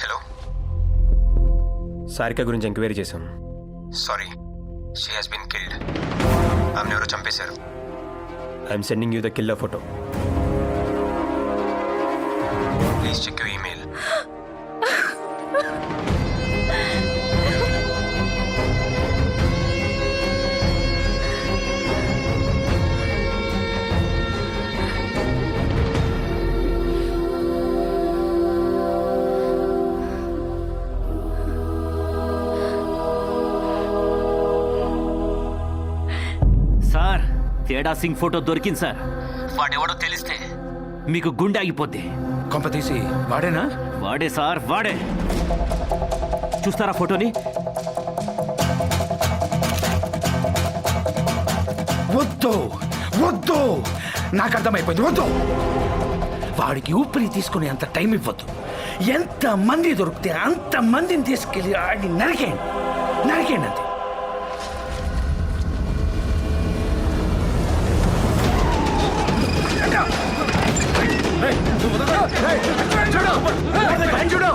హలో, సారిక గురించి ఎంక్వైరీ చేశాం. Sorry, she has been killed. ఆమెను ఎవరో చంపేశారు. I'm sending you the killer photo. Please check your email. Sir, Teda Singh photo దొరికింది సార్. వాడెవడో తెలిస్తే మీకు గుండె ఆగిపోద్ది. కొంప తీసి వాడేనా? వాడే సార్, వాడే. చూస్తారా ఫోటోని? వద్దు వద్దు, నాకు అర్థమైపోయింది. వద్దు, వాడికి ఊపిరి తీసుకునే అంత టైం ఇవ్వద్దు. ఎంత మంది దొరికితే అంత మందిని తీసుకెళ్ళి ఆడిని నరికేయండి, నరికేయండి అంతే. చూడు,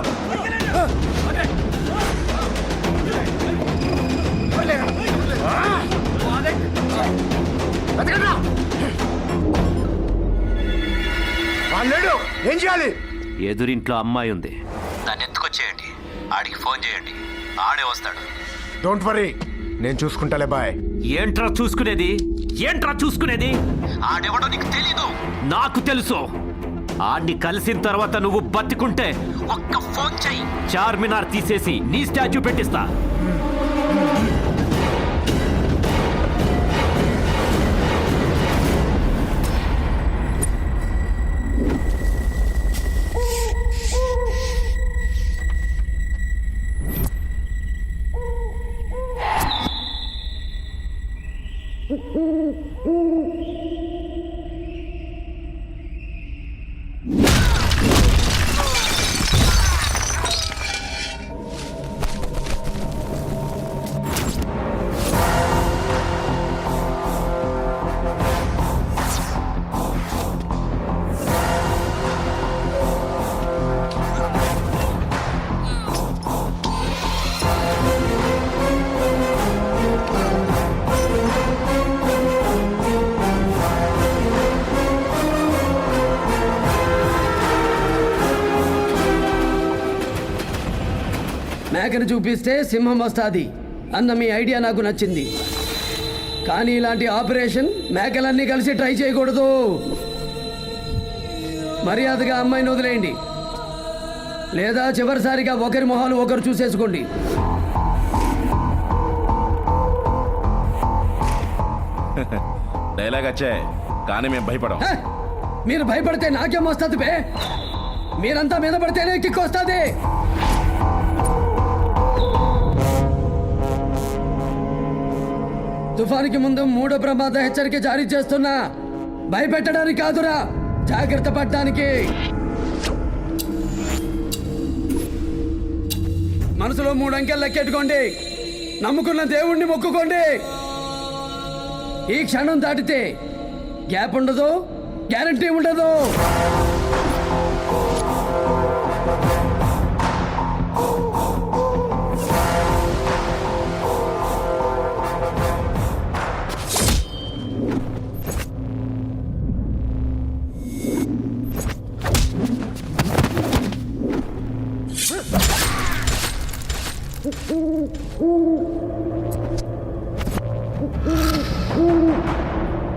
లేడు. ఏం చేయాలి? ఎదురింట్లో అమ్మాయి ఉంది. దాన్ని ఎత్తుకొచ్చేయండి, ఆడికి ఫోన్ చేయండి, ఆడే వస్తాడు. డోంట్ వరీ, నేను చూసుకుంటాలే. బాయ్. ఏంట్రా చూసుకునేది? ఏంట్రా చూసుకునేది? ఆడెవడో నీకు తెలీదు. నాకు తెలుసు. ఆడిని కలిసిన తర్వాత నువ్వు బతికుంటే ఒక్క ఫోన్ చెయ్యి, చార్మినార్ తీసేసి నీ స్టాచ్యూ పెట్టిస్తా. మేకను చూపిస్తే సింహం వస్తుంది అన్న మీ ఐడియా నాకు నచ్చింది. కానీ ఇలాంటి ఆపరేషన్ మేకలన్నీ కలిసి ట్రై చేయకూడదు. మర్యాదగా అమ్మాయిని వదిలేయండి, లేదా చివరిసారిగా ఒకరి మొహాలు ఒకరు చూసేసుకోండి. డైలాగ్ వచ్చాయి కానీ మేము భయపడం. హ! మీరు భయపడితే నాకేం వస్తుంది బే? మీరంతా మీద పడితేనే కిక్ వస్తుంది. తుఫానికి ముందు 3వ ప్రమాద హెచ్చరిక జారీ చేస్తున్నా. భయపెట్టడానికి కాదురా, జాగ్రత్త పడడానికి. మనసులో 3 అంకెలు లెక్కెట్టుకోండి. నమ్ముకున్న దేవుణ్ణి మొక్కుకోండి. ఈ క్షణం దాటితే గ్యాప్ ఉండదు, గ్యారంటీ ఉండదు.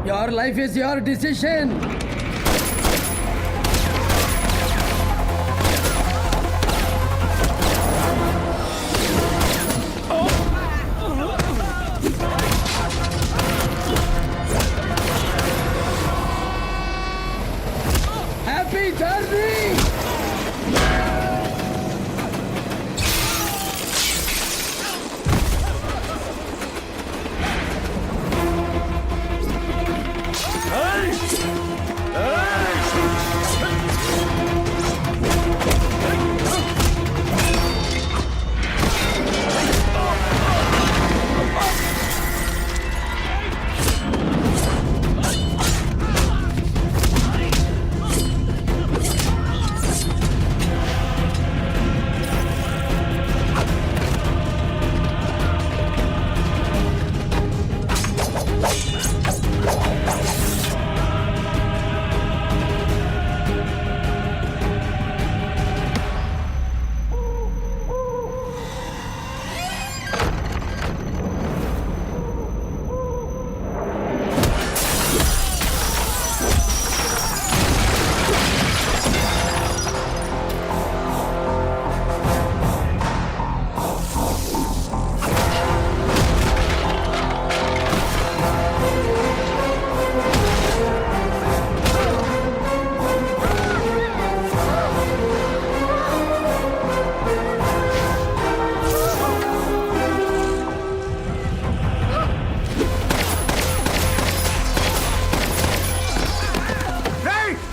Your life is your decision. Happy journey.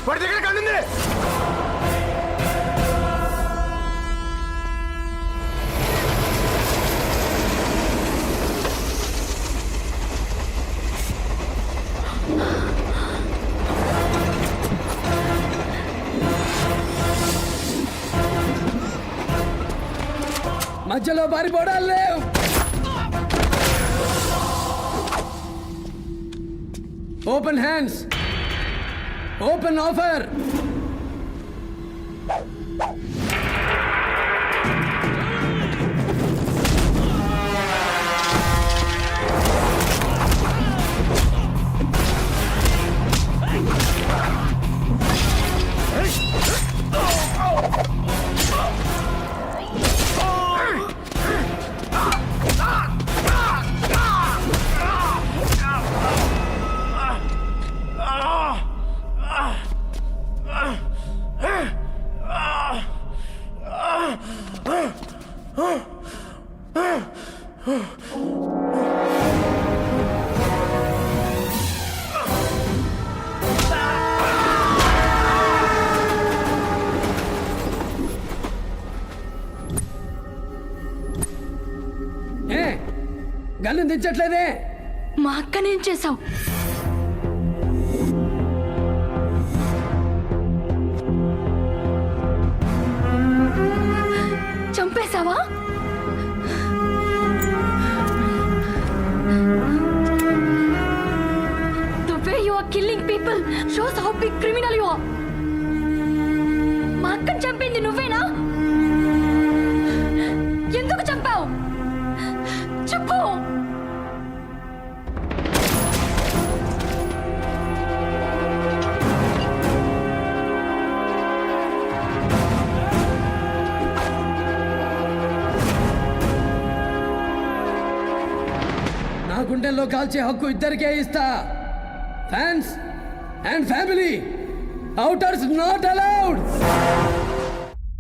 వాడి దగ్గర కళ్ళుంది. మధ్యలో పారిపోవడాలు లేవు. Open hands, open offer. Gun దించట్లేదే. మా అక్కనేం చేసావు? చంపేశావా? The way you are killing people shows how big criminal you are. మా అక్కని చంపింది నువ్వేనా? ఎందుకు చంపావు? చెప్పు. నా గుండెల్లో కాల్చే హక్కు ఇద్దరికే ఇస్తా. Fans and family, outers not allowed.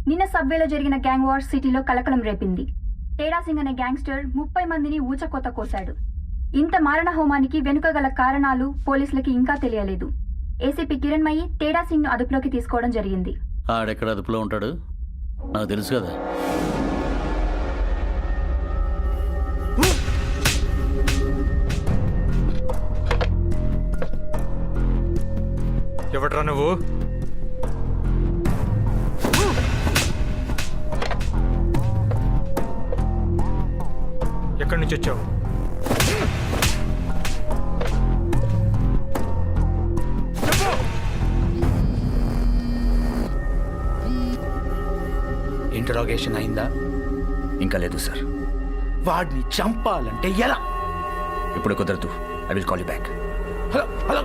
నిన్న సబ్వేలో జరిగిన గ్యాంగ్ వార్ సిటీలో కలకలం రేపింది. తేడా సింగ్ అనే గ్యాంగ్స్టర్ 30 మందిని ఊచకోత కోశాడు. ఇంత మారణ హోమానికి వెనుక గల కారణాలు పోలీసులకి ఇంకా తెలియలేదు. ఏసీపీ కిరణ్మయి తేడా సింగ్ ను అదుపులోకి తీసుకోవడం జరిగింది. ఆడెక్కడ అదుపులో ఉంటాడు నాకు తెలుసు కదా. ఎవట్రా నువ్వు? ఎక్కడి నుంచి వచ్చావు? ఇంటరాగేషన్ అయిందా? ఇంకా లేదు సార్. వాడిని చంపాలంటే ఎలా? ఇప్పుడు కుదరదు. I will call you back. Hello hello,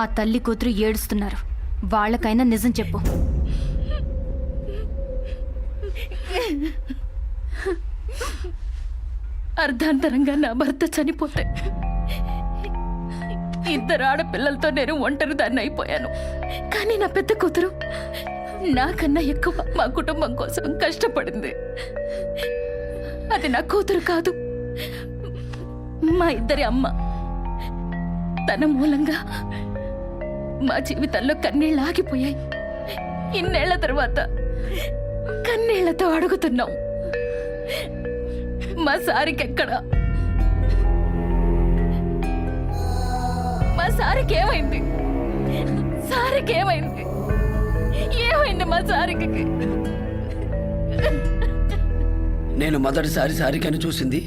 ఆ తల్లి కూతురు ఏడుస్తున్నారు. వాళ్ళకైనా నిజం చెప్పు. అర్ధాంతరంగా నా భర్త చనిపోతే ఇద్దరు ఆడపిల్లలతో నేను ఒంటరి దాన్ని అయిపోయాను. కానీ నా పెద్ద కూతురు నాకన్నా ఎక్కువ మా కుటుంబం కోసం కష్టపడింది. అది నా కూతురు కాదు, మా ఇద్దరి అమ్మ. తన మూలంగా మా జీవితంలో కన్నీళ్ళు ఆగిపోయాయి. ఇన్నేళ్ల తర్వాత కన్నీళ్లతో అడుగుతున్నాం, మా సారికెక్కడ? మా సారికి ఏమైంది? సారికి ఏమైంది? ఏమైంది మా సారికి? నేను మొదటిసారి సారికని చూసింది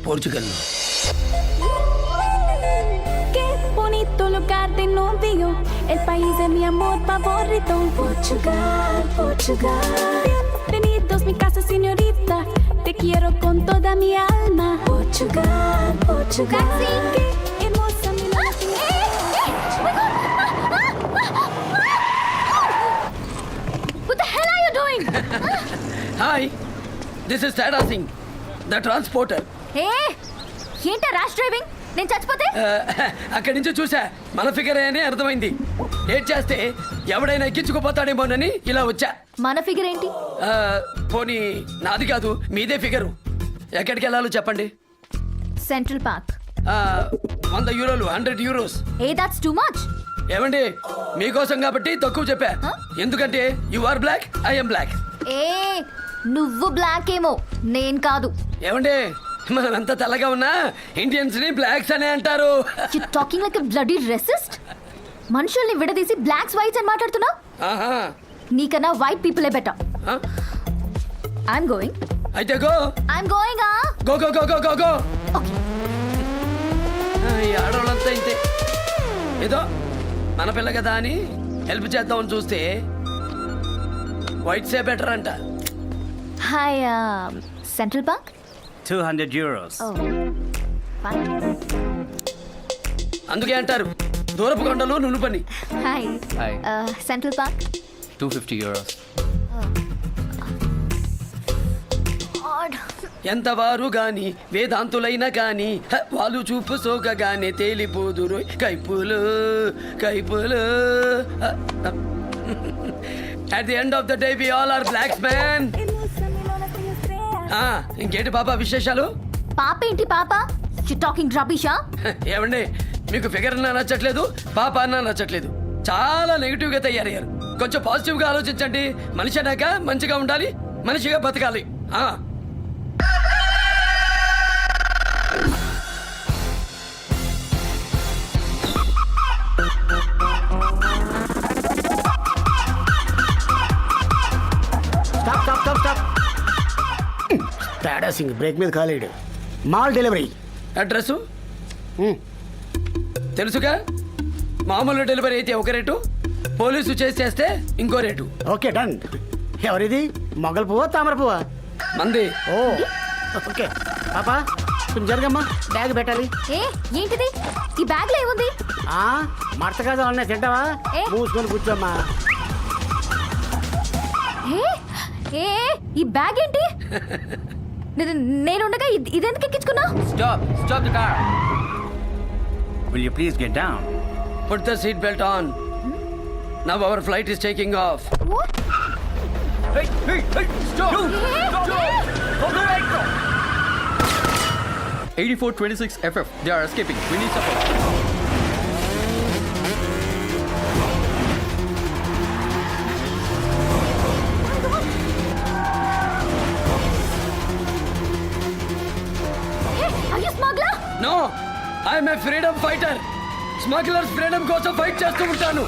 పోర్చుగల్లో. bonito lugar de novio, el país de mi amor favorito. Portugal, Portugal. Bienvenidos mi casa señorita, te quiero con toda mi alma. Portugal, Portugal. Qué hermosa mi What the hell are you doing? Hi, this is Tata Singh, the transporter. ఏ ఏంటా rash driving? నేను చచ్చిపోతే? అక్కడి నుంచి చూసా, మన figure అని అర్థమైంది. ఏడ్ చేస్తే ఎవడైనా ఎక్కించుకుపోతాడేమోనని ఇలా వచ్చా. మన ఫిగర్ ఏంటి? పోనీ నాది కాదు, మీదే ఫిగరు. ఎక్కడికి వెళ్ళాలో చెప్పండి. Central park. 100 యూరోలు, 100 యూరోస్. ఏ దట్స్ టూ మచ్. ఏమండి, మీకోసం కాబట్టి తక్కువ చెప్పా. ఎందుకంటే you are black, I'm black. ఏ నువ్వు బ్లాక్ ఏమో, నేను కాదు. ఏమండి, మనమంతా తెల్లగా ఉన్నా ఇండియన్స్ ని బ్లాక్స్ అనే అంటారు. You talking like a bloody racist. మనుషుల్ని విడదీసి బ్లాక్స్ వైట్స్ అని మాట్లాడుతున్నావు. ఆహా, నీకన్నా వైట్ పీపుల్ ఏ బెటర్. I'm going. అయితే go. I'm going. Go go go go go go. Okay. ఈ ఆడవాళ్ళంతా ఇంతే. ఏదో మన పిల్ల కదా అని హెల్ప్ చేద్దామని చూస్తే వైట్సే బెటర్ అంట. Hi, central park. 200 euros. అందుకే అంటారు దూరపు కొండలు నును పని. హాయ్. Central park. 250 euros. ఎంత వారు గాని వేదాంతులైనా గాని వాళ్ళు చూపు సోకగానే తేలిపోదురు కైపులు కైపులు. At the end of the day we all are blacks man. ఇంకేంటి పాప విశేషాలు? పాప ఏంటి పాప? యు టాకింగ్ రబిషా? ఏమండి, మీకు ఫిగర్ అన్నా నచ్చట్లేదు, పాప అన్నా నచ్చట్లేదు. చాలా నెగిటివ్ గా తయారయ్యారు. కొంచెం పాజిటివ్ గా ఆలోచించండి. మనిషి అన్నాక మంచిగా ఉండాలి, మనిషిగా బతకాలి. టాటా సింగ్ బ్రేక్ మీద కాలేడు. Mall delivery. అడ్రస్ తెలుసుగా. మామూలు డెలివరీ అయితే ఒక రేటు, పోలీసు చేస్తే ఇంకో రేటు. Okay done. ఎవరిది? మొగల పువ్వా తామర పువ్వా? మంది. ఓ ఓకే. పాపా కొంచెం జరగమ్మా, బ్యాగ్ పెట్టాలి. ఏ ఏంటిది? ఈ బ్యాగ్ లో ఏముంది? మడత కాదు అన్నా, తింటావా? మూసుకొని కూర్చోమ్మా. ఏ ఈ బ్యాగ్ ఏంటి? నేనుండగా ఇదెందుకు ఎక్కించుకున్నా? Stop the car. Will you please get down? Put the seat belt on. Now our flight is taking off. What? Hey, stop! Stop! 8426 FF. They are escaping. We need support. Freedom fighter. Smugglers freedom కోసం fight చేస్తూ ఉంటాను.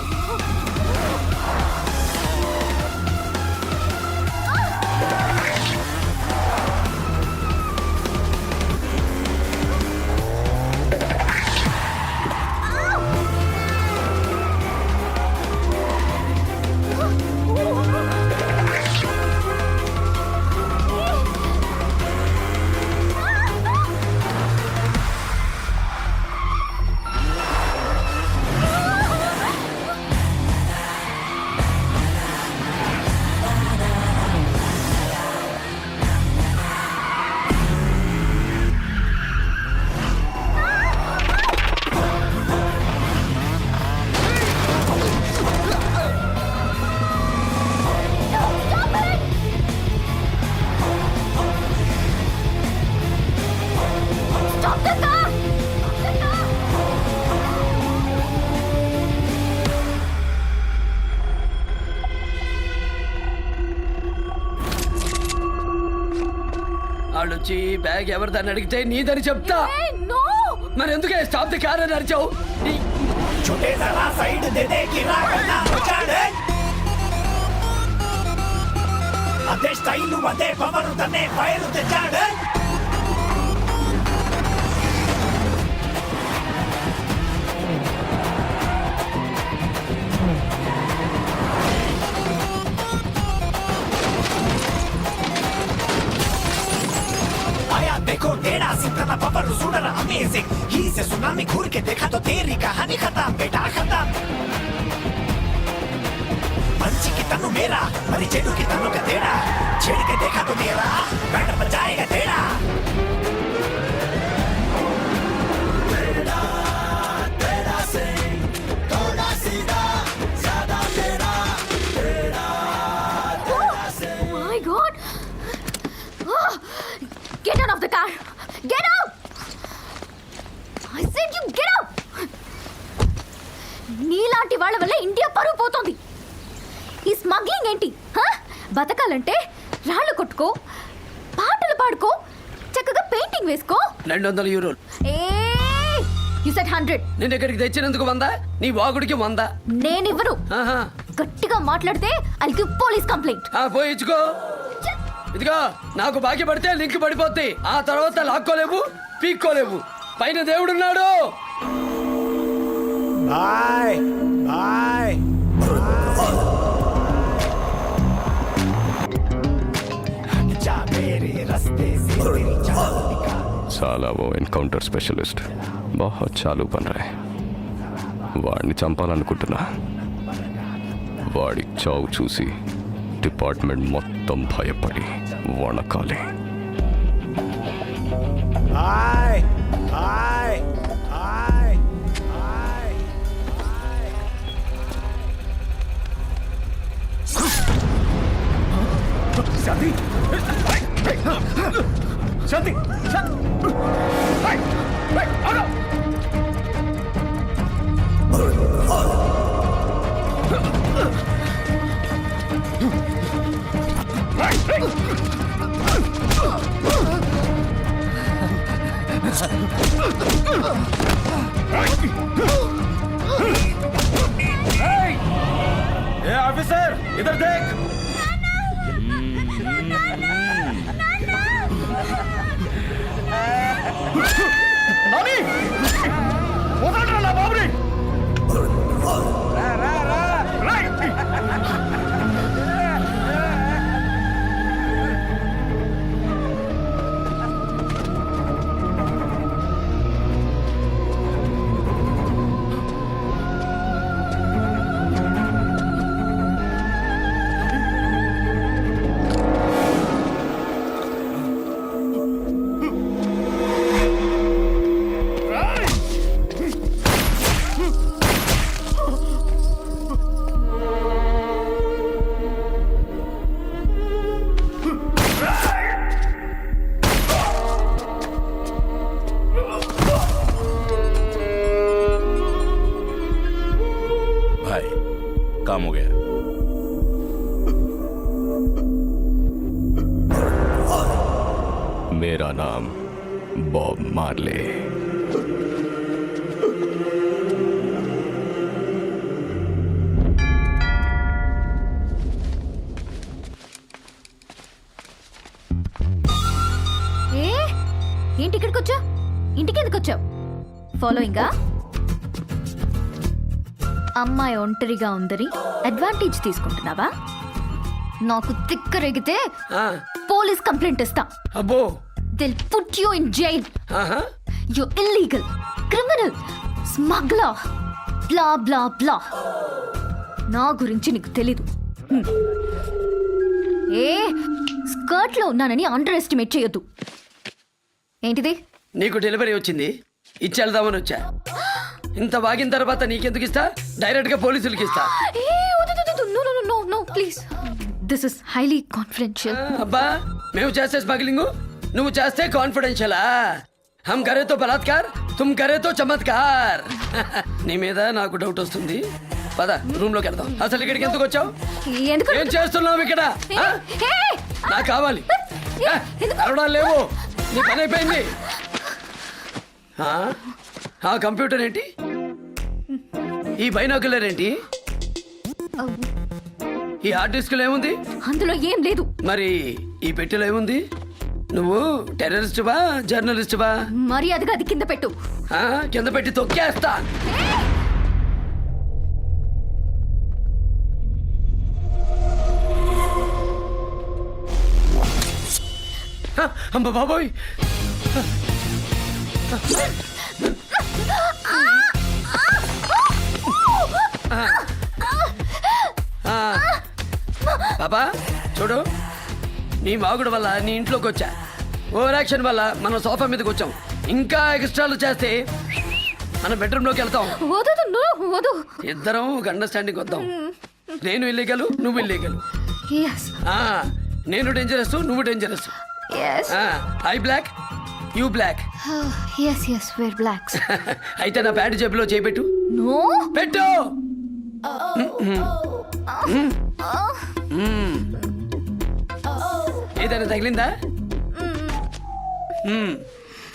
వాళ్ళు వచ్చి bag ఎవరిదాన్ని అడిగితే నీదని చెప్తా. మరి ఎందుకే స్టాప్ ది కార్ అని అరిచావు? అదే స్టైల్ అదే పవర్ తనే ఫైర్ తెచ్చాడు. देखो तेरा सितारा पावर सुनर अमेजिंग ही से सुनामी घूर के देखा तो तेरी कहानी खत्म बेटा खत्म. मंची की तनु मेरा मरी चेडू की तनु का तेरा छेड़ के देखा तो मेरा बैंड बजाएगा तेरा. My God! Get out of the car! Get out! I said you get out! నీలాంటి వాళ్ళ వల్ల ఇండియా పరువు పోతుంది. ఈ స్మగ్లింగ్ ఏంటి? బతకాలంటే రాళ్ళు కొట్టుకో, పాటలు పాడుకో, చక్కగా పెయింటింగ్ వేసుకో. 200 యూరోలు. You said 100. నేను ఇక్కడికి తెచ్చినందుకు 100, నీ వాగుడికి 100. నేనివ్వను. గట్టిగా మాట్లాడితే I'll give police complaint. పోయి ఇచ్చుకో. ఇదిగో నాకు బాకీ పడితే లింక్ పడిపోద్ది. ఆ తర్వాత లాక్కోలేవు, పీక్కోలేవు. పైన దేవుడున్నాడు. Bye bye. साला वो एनकाउंटर स्पेशलिस्ट बहुत चालू बन रहा है. వాడిని చంపాలనుకుంటున్నా. వాడి చావు చూసి డిపార్ట్మెంట్ మొత్తం భయపడి వణకాలి. Bye bye bye bye. శాంతి శాంతి ऑफिसर इधर देख. नानी वदलरा ना बाबरी. काम हो गया. मेरा नाम बॉब मार्ले. ఫాలోయింగా? అమ్మాయి ఒంటరిగా ఉందని అడ్వాంటేజ్ తీసుకుంటున్నావా? నాకు తిక్కరేగితే పోలీస్ కంప్లైంట్ ఇస్తా. అబ్బో, they'll put you in jail. ఆహా, you illegal, criminal, smuggler, blah blah blah. నా గురించి నీకు తెలీదు. ఏ స్కర్ట్ లో ఉన్నానని అండర్ ఎస్టిమేట్ చేయొద్దు. ఏంటిది? నీకు డెలివరీ వచ్చింది, ఇచ్చేద్దామని వచ్చా. ఇంత వాగిన తర్వాత నీకెందుకు ఇస్తా? డైరెక్ట్ గా పోలీసులకి ఇస్తా. No please, this is highly confidential. అబ్బా, మేము చేస్తే స్మగ్లింగ్, నువ్వు చేస్తే కాన్ఫిడెన్షియలా? హమ్ కరే తో బలాత్కార్, తుమ్ కరే తో చమత్కార్. నీ మీద నాకు డౌట్ వస్తుంది. పద రూమ్ లోకి వెళ్దాం. అసలు ఇక్కడికి ఎందుకు వచ్చావు? ఎందుకు? ఏం చేస్తున్నావు ఇక్కడ? నాకు కావాలి. అరవడాలు లేవు, నీ పని అయిపోయింది. ఆ కంప్యూటర్ ఏంటి? ఈ బైనాకులర్ ఏంటి? ఈ హార్డ్ డిస్క్లో ఏముంది? అందులో ఏం లేదు. మరి ఈ పెట్టెలో ఏముంది? నువ్వు టెర్రరిస్టువా, జర్నలిస్టువా? మర్యాదగా అది కింద పెట్టు. కింద పెట్టి తొక్కేస్తా. అమ్మ బాబోయ్, బాబా చూడు, నీ మాగుడు వల్ల నీ ఇంట్లోకి వచ్చా. ఓవర్ యాక్షన్ వల్ల మనం సోఫా మీదకి వచ్చాం. ఇంకా ఎక్స్ట్రాలు చేస్తే మన బెడ్రూమ్ లోకి వెళ్తాం. వదు. ఇద్దరం ఒక అండర్స్టాండింగ్ వద్దాం. నేను ఇల్లీగలు, నువ్వు ఇల్లీగలు. నేను డేంజరస్, నువ్వు dangerous. I black, you black. We're blacks. అయితే నా ప్యాంటు జేబులో చేపెట్టు. నో, పెట్టు. ఏదైనా తగిలిందా?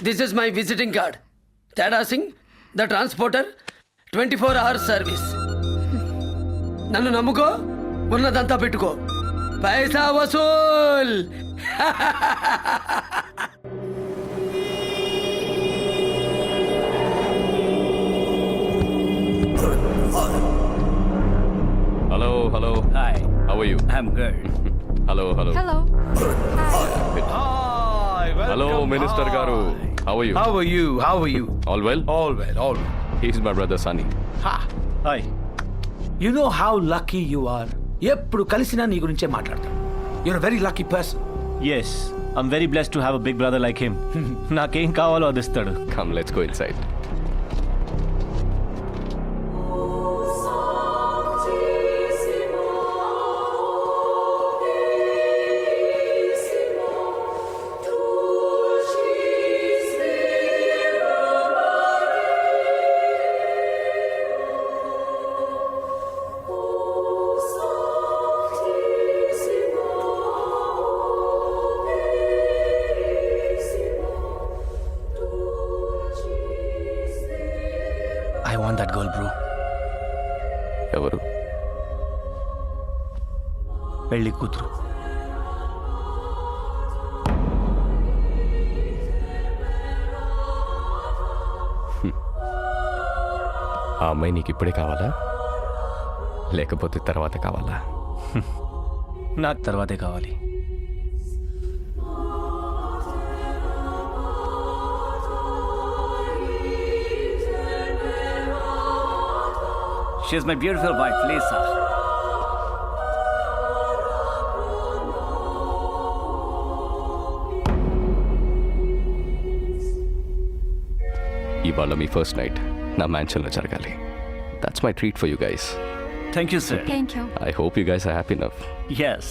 This is my visiting card. Teda Singh, the transporter, 24 hours service. నన్ను నమ్ముకో, ఉన్నదంతా పెట్టుకో. పైసా వసూల్. Hello. Hi. How are you? I'm good. Hello. Hello. Hello minister గారు. How are you? How are you? All well? All well. He's my brother Sunny. Hi. You know how lucky you are. ఎప్పుడు కలిసినా నీ గురించే మాట్లాడతాం. You're a very lucky person. Yes, I'm very blessed to have a big brother like him. నాకేం కావాలో అది ఇస్తాడు. Come, let's go inside. I want that girl, bro. ఎవరు? పెళ్లి కూతురు. ఆ అమ్మాయి నీకు ఇప్పుడే కావాలా, లేకపోతే తర్వాత కావాలా? నాకు తర్వాతే కావాలి. She is my beautiful wife, Lisa. ఇవాళ మీ ఫస్ట్ నైట్ నా మ్యాన్షన్లో జరగాలి. That's my treat for you guys. Thank you, sir. Thank you. I hope you guys are happy enough. Yes.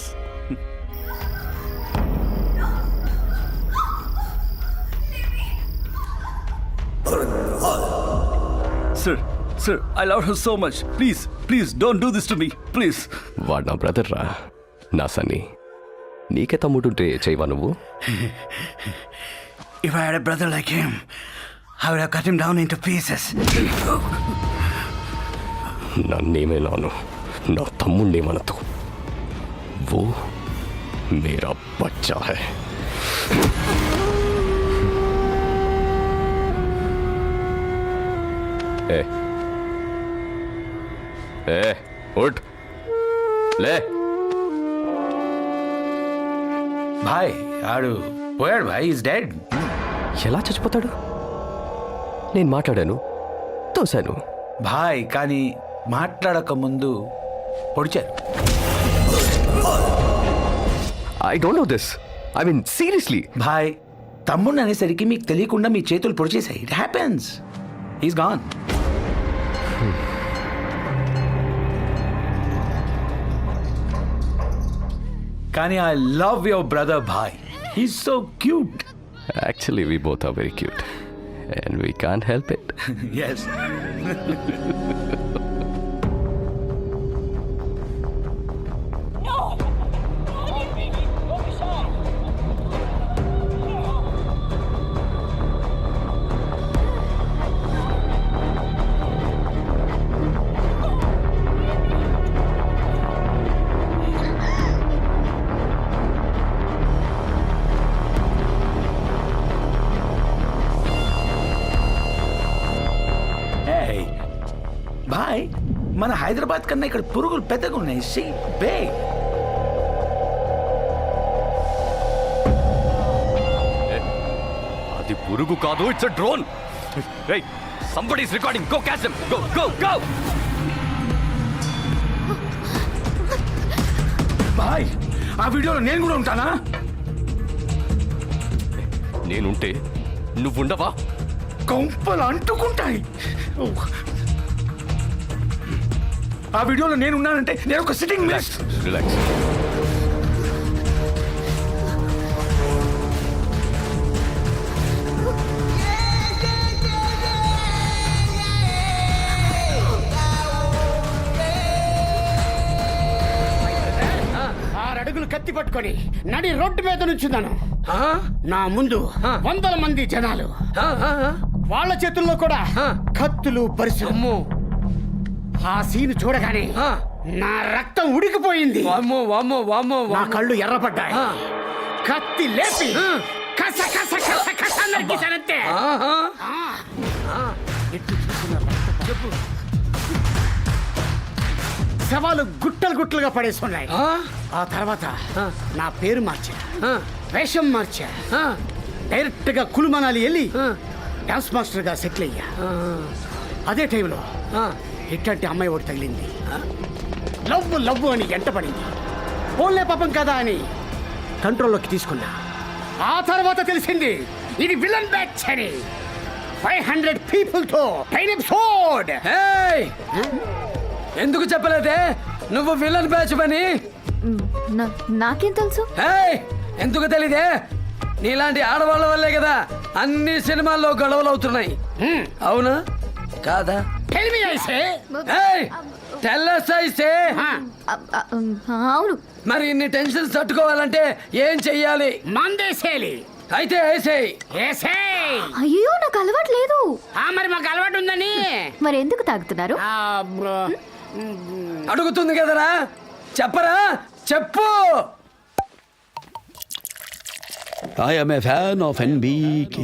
Sir, I love her so much. Please, don't do this to me. Please. వాడు నా brother రా, నా సన్నీ. నీకే తమ్ముడుంటే చేయవా నువ్వు? If I had a brother like him, I would have cut him down into pieces. నన్నేమేనాను, నా తమ్ముణ్ణేమనతో. वो मेरा बच्चा है. ఏ ఏ ఉట్ లే. భాయ్ ఆడు పోయాడు భాయ్, ఈజ్ డెడ్. ఎలా చచ్చిపోతాడు? నేను మాట్లాడాను, తోశాను. భాయ్ కానీ మాట్లాడక ముందు పొడిచారు. I don't know this. I mean seriously. భాయ్ తమ్ముడు అనేసరికి మీకు తెలియకుండా మీ చేతులు పొడిచేసాయి. It happens. Is gone. కానీ ఐ లవ్ యువర్ బ్రదర్ భాయ్. He's so cute. Actually we both are very cute and we can't help it. Yes. భాయ్ మన హైదరాబాద్ కన్నా ఇక్కడ పురుగులు పెద్దగా ఉన్నాయి. సీ బే. అది పురుగు కాదు, it's a drone. Hey, somebody is recording. Go catch them. Go, go, go. భాయ్ ఆ వీడియోలో నేను కూడా ఉంటానా? నేనుంటే నువ్వుండవా? కొంపలు అంటుకుంటాయి. ఆ వీడియోలో నేను ఉన్నానంటే నేను ఒక సిట్టింగ్ మిస్. రిలాక్స్. అడుగులు కత్తి పట్టుకొని నడి రోడ్డు మీద నుంచున్నాను. నా ముందు వందల మంది జనాలు, వాళ్ళ చేతుల్లో కూడా కత్తులు పరిశ్రమ. ఆ సీన్ చూడగానే నా రక్తం ఉడికిపోయింది. నా కళ్ళు ఎర్రపడ్డాయి. కత్తి లేపి కస కస కస కస నరికేశానంతే. చెప్పు. శవాలు గుట్టలు గుట్టలుగా పడేస్తున్నాయి. ఆ తర్వాత నా పేరు మార్చా, వేషం మార్చా, డైరెక్ట్ గా కులుమనాలి వెళ్ళి డాన్స్ మాస్టర్ గా సెటిల్ అయ్యా. అదే టైంలో ఇట్లాంటి అమ్మాయి ఒకటి తగిలింది. లవ్వు లవ్వు అని ఎంటపడింది. పోన్లే పాపం కదా అని కంట్రోల్లోకి తీసుకున్నా. ఆ తర్వాత తెలిసింది ఇది విలన్ బ్యాచ్ అని. 500 people తో ట్రైన్ ఎపిసోడ్. ఎందుకు చెప్పలేదే నువ్వు విలన్ బ్యాచ్ పని? నాకేం తెలుసు? ఎందుకు తెలీదే? నీలాంటి ఆడవాళ్ళ వల్లే కదా అన్ని సినిమాల్లో గొడవలు అవుతున్నాయి. అవునా కాదా? అవును. మరి ఇన్ని టెన్షన్స్ తట్టుకోవాలంటే ఏం చెయ్యాలి? మందేసేయాలి. అయితే అయ్యో నాకు అలవాటు లేదు. మరి మాకు అలవాటు ఉందని మరి ఎందుకు తాగుతున్నారు? అడుగుతుంది కదరా, చెప్పరా, చెప్పు. I am a fan of NBK.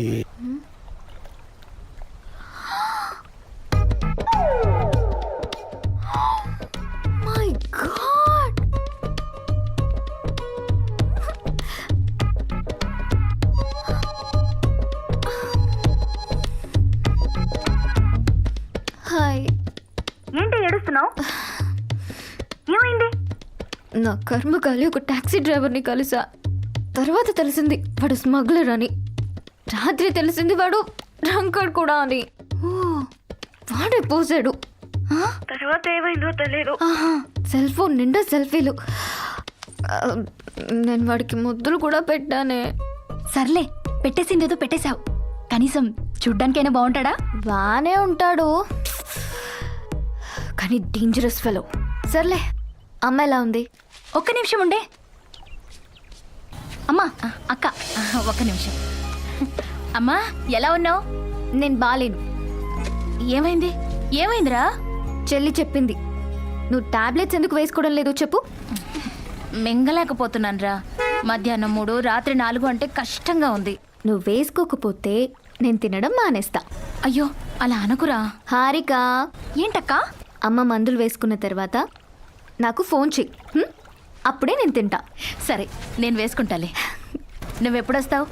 My God. Hi. ఏంటి ఏడుస్తున్నావు? ఏమైంది? నా కర్మకాలి ఒక టాక్సీ డ్రైవర్ని కలిసా. తర్వాత తెలిసింది వాడు స్మగ్లర్ అని. రాత్రి తెలిసింది వాడు డ్రంకర్ కూడా అని. వాడే పోసాడు. తర్వాత ఏమైందో తెలియదు. సెల్ ఫోన్ నిండా సెల్ఫీలు. నేను వాడికి ముద్దులు కూడా పెట్టానే. సర్లే, పెట్టేసిందేదో పెట్టేశావు. కనీసం చూడ్డానికైనా బాగుంటాడా? బానే ఉంటాడు కానీ డేంజరస్ ఫెలో. సర్లే, అమ్మ ఎలా ఉంది? ఒక్క నిమిషం ఉండే. అమ్మా, అక్క, ఒక్క నిమిషం. అమ్మా ఎలా ఉన్నావు? నేను బాలేను. ఏమైంది? ఏమైందిరా? చెల్లి చెప్పింది. నువ్వు టాబ్లెట్స్ ఎందుకు వేసుకోవడం లేదు చెప్పు. మింగలేకపోతున్నాను రా. మధ్యాహ్నం 3, రాత్రి 4 అంటే కష్టంగా ఉంది. నువ్వు వేసుకోకపోతే నేను తినడం మానేస్తా. అయ్యో అలా అనకురా. హారిక, ఏంటక్కా? అమ్మ మందులు వేసుకున్న తర్వాత నాకు ఫోన్ చెయ్యి. అప్పుడే నేను తింటా. సరే నేను వేసుకుంటాలే. నువ్వెప్పుడొస్తావు?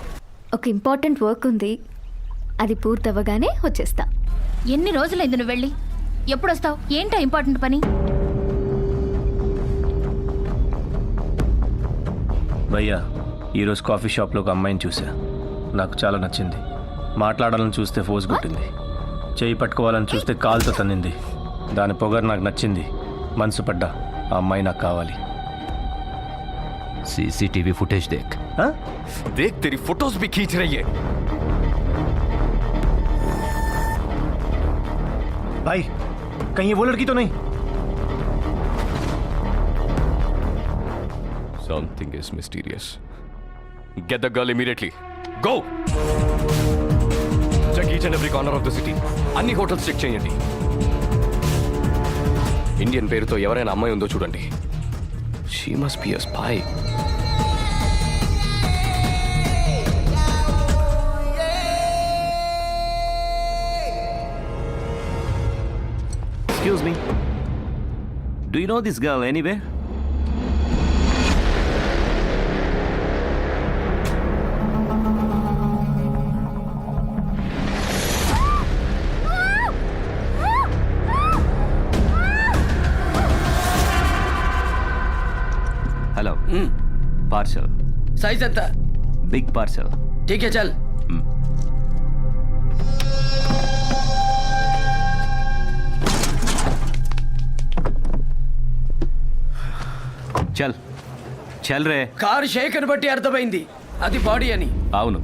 ఒక ఇంపార్టెంట్ వర్క్ ఉంది, అది పూర్తవ్వగానే వచ్చేస్తా. ఎన్ని రోజులైంది నువ్వు వెళ్ళి? ఎప్పుడొస్తావు? ఏంటా ఇంపార్టెంట్ పని? భయ్యా ఈరోజు కాఫీ షాప్లో ఒక అమ్మాయిని చూసా. నాకు చాలా నచ్చింది. మాట్లాడాలని చూస్తే ఫోర్స్ కొట్టింది. చేయి పట్టుకోవాలని చూస్తే కాలుతో తన్నింది. దాని పొగరు నాకు నచ్చింది. మనసు పడ్డా. ఆ అమ్మాయి నాకు కావాలి. सीसीटीवी फुटेज देख. हाँ? देख तेरी फोटोज भी खींच रही है. भाई कहीं ये वो लड़की तो नहीं? Something is mysterious. Get the girl immediately. Go. Check each and every corner of the city. అన్ని హోటల్స్ చెక్ చేయండి. ఇండియన్ పేరుతో ఎవరైనా అమ్మాయి ఉందో చూడండి. She must be a spy. Excuse me. Do you know this girl anywhere? Hello parcel size ఎంత? Big parcel. ठीक है चल. चल चल रे. కారు షేక్ అని బట్టి అర్థమైంది అది బాడీ అని. అవును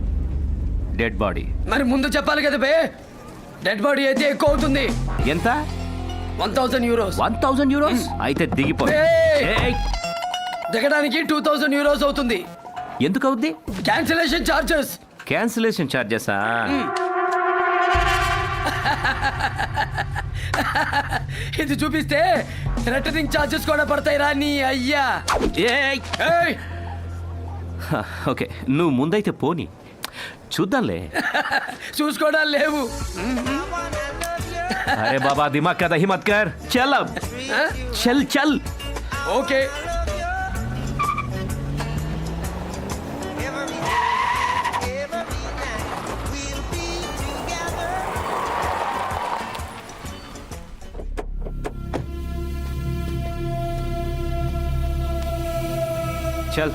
డెడ్ బాడీ. మరి ముందు చెప్పాలి కదా బే. డెడ్ బాడీ అయితే ఎక్కువ అవుతుంది. ఎంత? 1000 euros. 1000 euros అయితే దిగిపో. ఏయ్! దిగడానికి 2000 euros అవుతుంది. ఎందుకు అవుద్ది? Cancellation charges. క్యాన్సిలేషన్ చార్జెసా? ఇది చూపిస్తే రిటర్నింగ్ చార్జెస్ కూడా పడతాయి రా నీ అయ్యా. ఏయ్! ఓకే నువ్వు ముందైతే పోని చూద్దాంలే. చూసుకోవడాలు లేవు. अरे बाबा दिमाग का दही मत कर. चल अब चल चल. ఓకే. चल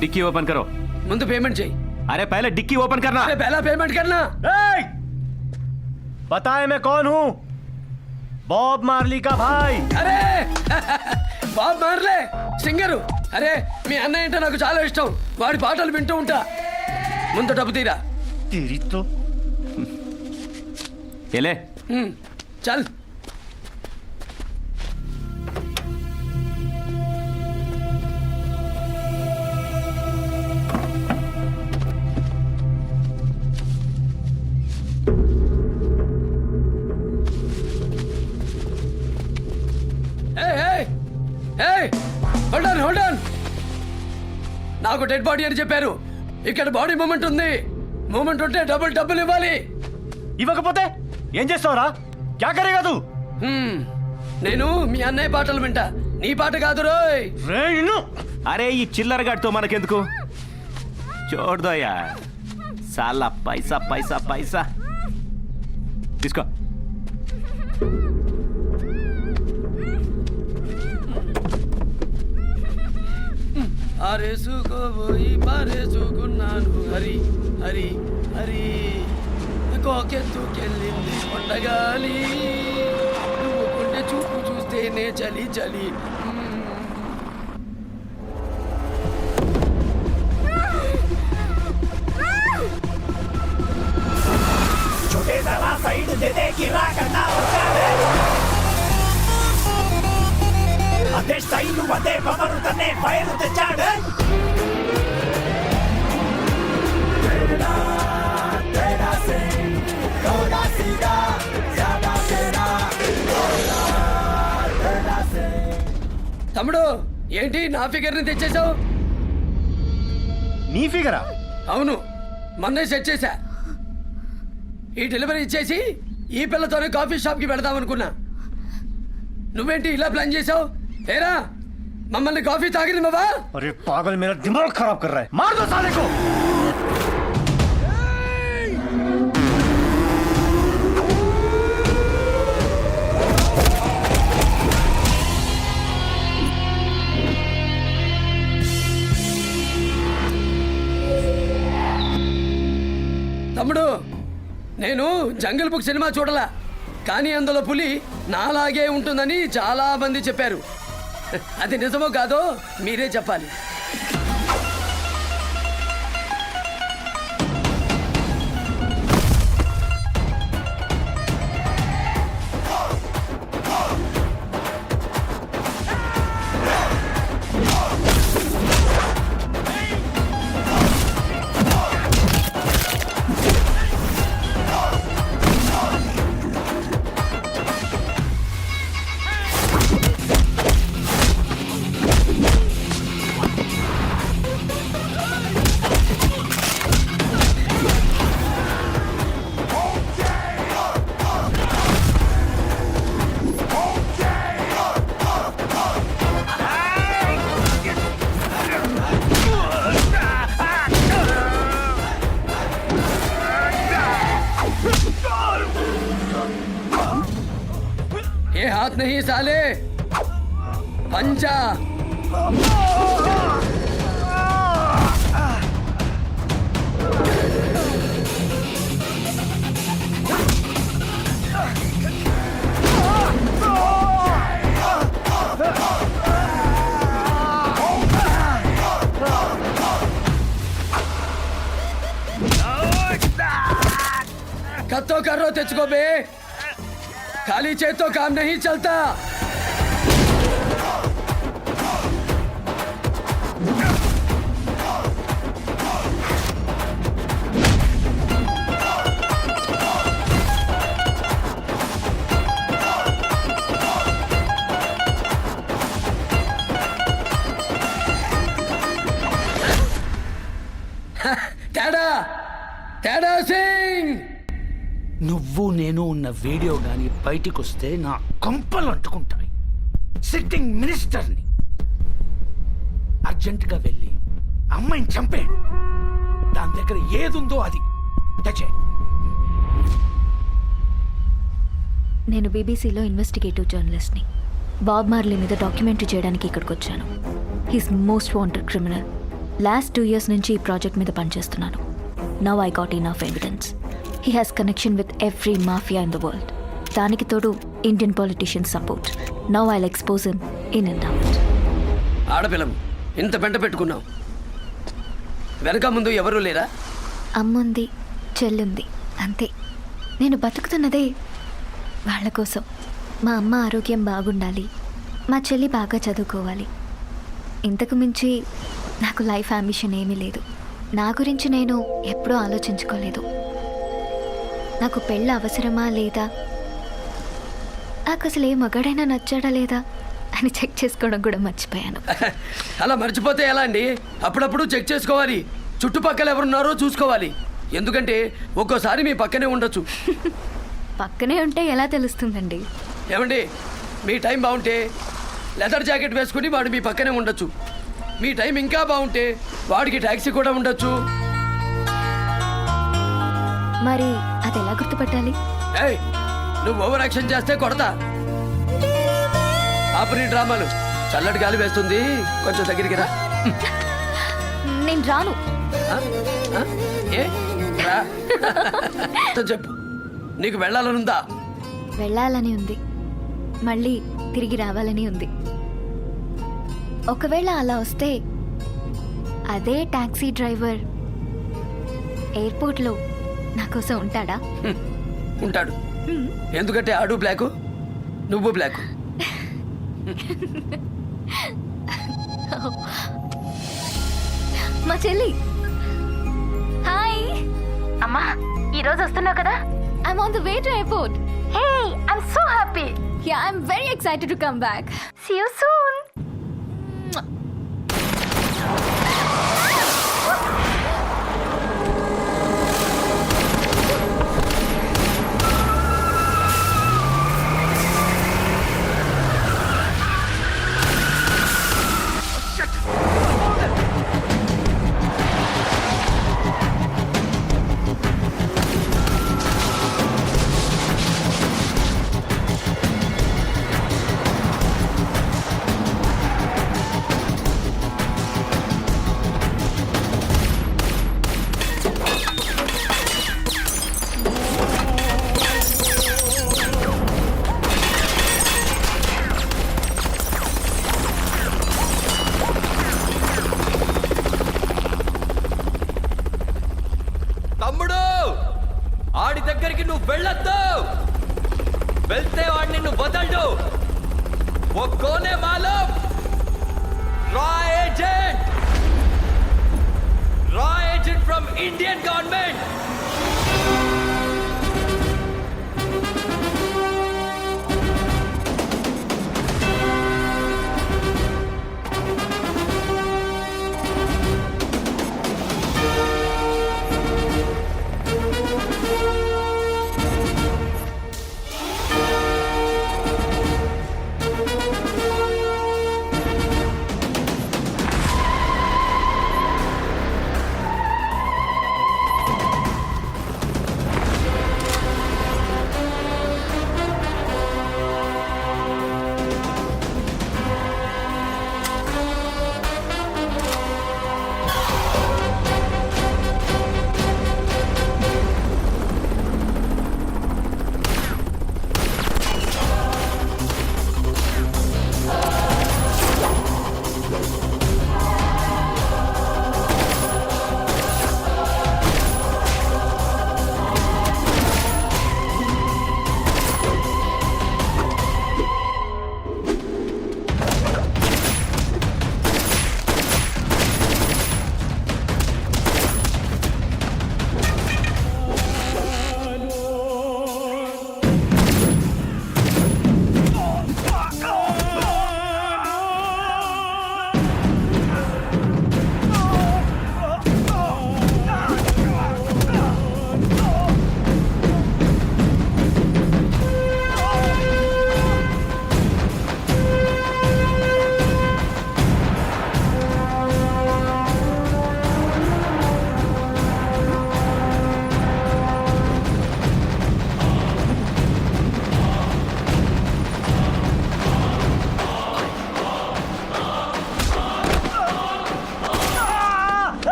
डिक्की ओपन करो. ముందు పేమెంట్ చేయి. अरे पहले डिक्की ओपन करना. अरे पहला पेमेंट करना. बताए मैं कौन हूँ? बॉब मार्ली का भाई. అరే బాబ్ మార్లే సింగరు. అరే మీ అన్నయ్య అంటే నాకు చాలా ఇష్టం. వాడి పాటలు వింటూ ఉంటా. ముందు డబ్బు తీరా. तेरी तो ये ले. చల్. Hold on. నాకు డెడ్ బాడీ అని చెప్పారు. ఇక్కడ బాడీ మూమెంట్ ఉంది. మూమెంట్ ఉంటే డబ్బులు ఇవ్వాలి. ఇవ్వకపోతే ఏం చేస్తావురా? క్యా కరేగా తూ? నేను మీ అన్నయ్య పాటలు వింటా. నీ పాట కాదు రోయ్. అరే ఈ చిల్లర గడితో మనకెందుకు? చూడదో యార్. సాలా పైసా పైసా పైసా తీసుకో. ఆరేసుకోబోయి పారేసుకున్నాను హరి హరి హరి. కోకెత్తుకెళ్ళింది కొండగాలి. నువ్వు కొండె చూపు చూస్తేనే చలి చలి. అదే స్టైలు అదే పవరు తనే బయలు తెచ్చాడు. తమ్ముడు ఏంటి నా ఫిగర్ ని తెచ్చేసావు? నీ ఫిగరా? అవును మొన్నే సెట్ చేశా. ఈ డెలివరీ ఇచ్చేసి ఈ పిల్లతోనే కాఫీ షాప్కి వెళదాం అనుకున్నా. నువ్వేంటి ఇలా ప్లాన్ చేసావు? ఏరా మమ్మల్ని కాఫీ తాగినవా? అరే పాగల్ మేరా దిమాగ్ ఖరాబ్ కర్ రहा है मार दो साले को తమ్ముడు, నేను జంగిల్ బుక్ సినిమా చూడలా, కానీ అందులో పులి నాలాగే ఉంటుందని చాలా మంది చెప్పారు. అది నిజమో కాదో మీరే చెప్పాలి. ये हाथ नहीं साले, पंजा. कत्तो करो तेचको बे, खाली चेतो काम नहीं चलता. తేడా తేడా సింగ్. నువ్వు నేను ఉన్న వీడియో గాని బయటికి వస్తే నా కొంపలు అంటుకుంటాయి. సిట్టింగ్ మినిస్టర్ని అర్జెంటుగా వెళ్ళి అమ్మాయిని చంపేయండి. దాని దగ్గర ఏదుందో అది తెచ్చే. నేను బీబీసీలో ఇన్వెస్టిగేటివ్ జర్నలిస్ట్ని. బాబ్ మార్లీ మీద డాక్యుమెంటరీ చేయడానికి ఇక్కడికి వచ్చాను. He's most wanted criminal. Last 2 years నుంచి ఈ ప్రాజెక్ట్ మీద పనిచేస్తున్నాను. Now I got enough evidence. He has connection with every mafia in the world. దానికి తోడు Indian politician support. Now I'll expose him in and out. ఆడపిల్లం ఇంత పెంట పెట్టుకున్నావు, వెనక ముందు ఎవరూ లేరా? అమ్ముంది, చెల్లుంది, అంతే. నేను బతుకుతున్నదే వాళ్ళ కోసం. మా అమ్మ ఆరోగ్యం బాగుండాలి, మా చెల్లి బాగా చదువుకోవాలి. ఇంతకు మించి నాకు లైఫ్ అంబిషన్ ఏమీ లేదు. నా గురించి నేను ఎప్పుడూ ఆలోచించుకోలేదు. నాకు పెళ్ళి అవసరమా లేదా, నాకు అసలు ఏ మగాడైనా నచ్చాడా లేదా అని చెక్ చేసుకోవడం కూడా మర్చిపోయాను. అలా మర్చిపోతే ఎలా అండి? అప్పుడప్పుడు చెక్ చేసుకోవాలి. చుట్టుపక్కల ఎవరున్నారో చూసుకోవాలి. ఎందుకంటే ఒక్కోసారి మీ పక్కనే ఉండొచ్చు. పక్కనే ఉంటే ఎలా తెలుస్తుందండి? ఏమండి, మీ టైం బాగుంటే లెదర్ జాకెట్ వేసుకుని వాడు మీ పక్కనే ఉండొచ్చు. మీ టైం ఇంకా బాగుంటే వాడికి ట్యాక్సీ కూడా ఉండొచ్చు. మరి అది ఎలా గుర్తుపట్టాలి? ఏయ్, నువ్వు ఓవర్ యాక్షన్ చేస్తే కొడతా. ఆపరి డ్రామాలు. చల్లటి గాలి వేస్తుంది, కొంచెం దగ్గరికి రా. నేను రాను. ఏ రా. చెప్పు, నీకు వెళ్ళాలనుందా? వెళ్ళాలని ఉంది, మళ్ళీ తిరిగి రావాలని ఉంది. ఒకవేళ అలా వస్తే అదే టాక్సీ డ్రైవర్ ఎయిర్పోర్ట్లో నా కోసం ఉంటాడా? ఉంటాడు. ఎందుకంటే ఆడు బ్లాకు, నువ్వు బ్లాకు. మా చెల్లి. హాయ్ అమ్మా, ఈరోజు వస్తున్నావు కదా? I'm on the way to airport. Hey, I'm so happy. Yeah, I'm very excited to come back. See you soon. वो कौन है मालूम? रॉ एजेंट फ्रॉम इंडियन गवर्नमेंट।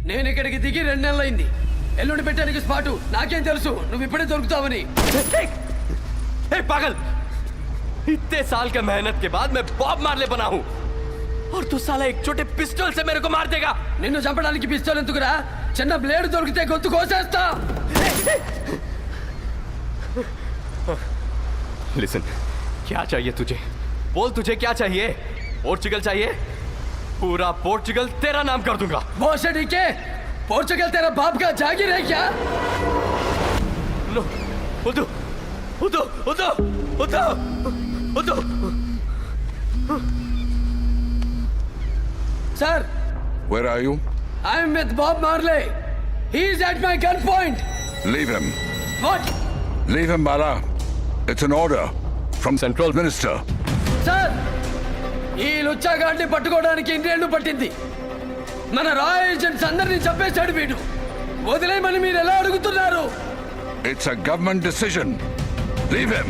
నేను ఇక్కడికి దిగి 2 నెలలైంది. ఎల్లుండి పెట్టడానికి స్పాటు నాకేం తెలుసు నువ్వు ఇప్పుడే దొరుకుతావని. पागल, इतने साल का मेहनत के बाद मैं बॉब मार्ले बना हूं और तू साला एक छोटे पिस्टल से मेरे को मार देगा. నిన్ను చంపడానికి పిస్తోల్ ఎందుకురా? చిన్న బ్లేడ్ దొరికితే గొంతు కోసేస్తా. लिसन, क्या चाहिए तुझे? बोल तुझे क्या चाहिए? पोर्चुगल चाहिए? पूरा पोर्चुगल तेरा नाम कर दूंगा. भोसड़ी के पोर्चुगल तेरा बाप का जागीर है क्या? नो, उदो, उदो, उदो, उदो, उदो. Sir, Where are you? I am with Bob Marley. He is at my gunpoint. Leave him. What? Leave him, Bala. It's an order from Central Minister. Sir, ఈ లుచ్చాగాడిని పట్టుకోవడానికి 2 ఏళ్ళు పట్టింది. మన రా ఏజెంట్స్ అందరినీ చంపేశాడు వీడు. వదిలేయమని మీరు ఎలా అడుగుతున్నారు? It's a government decision. Leave him.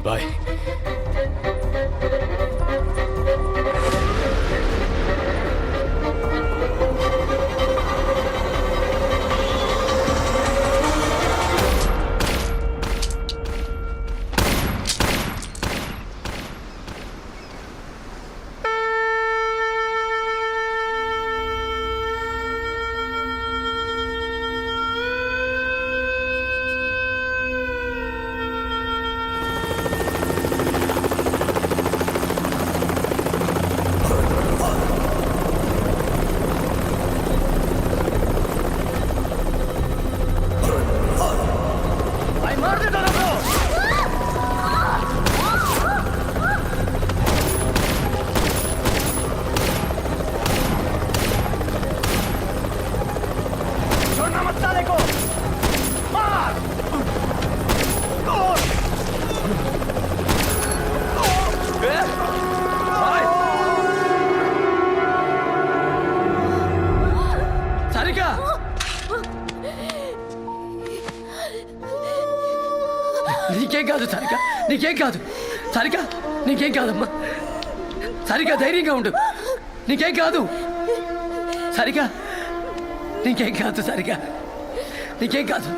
Bye. Sarika నీకేం కాదు. సారిక నీకేం కాదమ్మా. సారిక ధైర్యంగా ఉండు. నీకేం కాదు. సారిక నీకేం కాదు. సారిక నీకేం కాదు.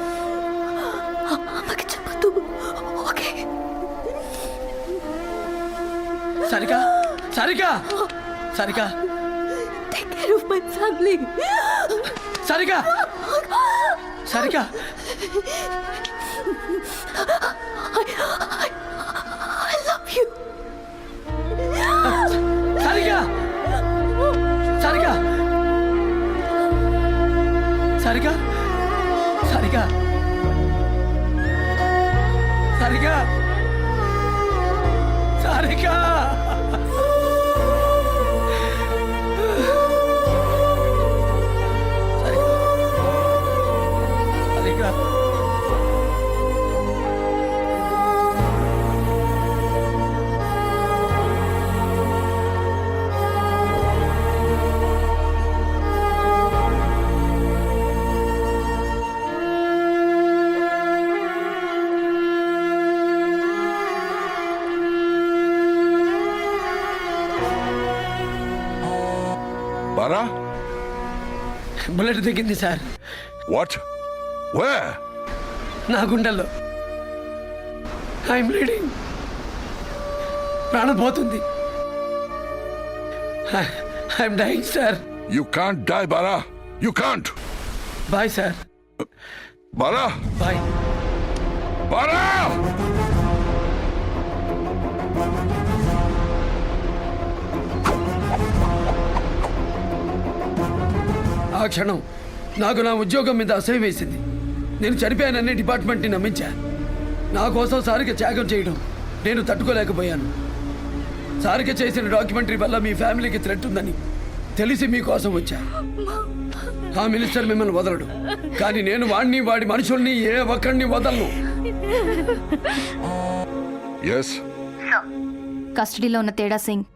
అమ్మకి చెప్పొద్దు. Okay. Sarika Sarika Sarika take care of my family. Sarika Sarika I love you. Sarika Sarika Sarika Sarika Sarika Sarika Sarika Bara? Bullet దిగింది సార్. What? Where? నా గుండెల్లో. బ్లీడింగ్. ప్రాణం పోతుంది. I'm dying sir. You can't die, Bara. You can't. Bye sir. Bara! Bye. Bara! ఆ క్షణం నాకు నా ఉద్యోగం మీద అసహ్యం వేసింది. నేను చనిపోయానని డిపార్ట్మెంట్ని నమ్మించా. నా కోసం సారిక త్యాగం చేయడం నేను తట్టుకోలేకపోయాను. సారిక చేసిన డాక్యుమెంటరీ వల్ల మీ ఫ్యామిలీకి థ్రెట్ ఉందని తెలిసి మీకోసం వచ్చా. ఆ మినిస్టర్ మిమ్మల్ని వదలడు, కానీ నేను వాడిని వాడి మనుషుల్ని ఏ ఒక్కడిని వదలను. Yes? కస్టడీలో ఉన్న తేడా సింగ్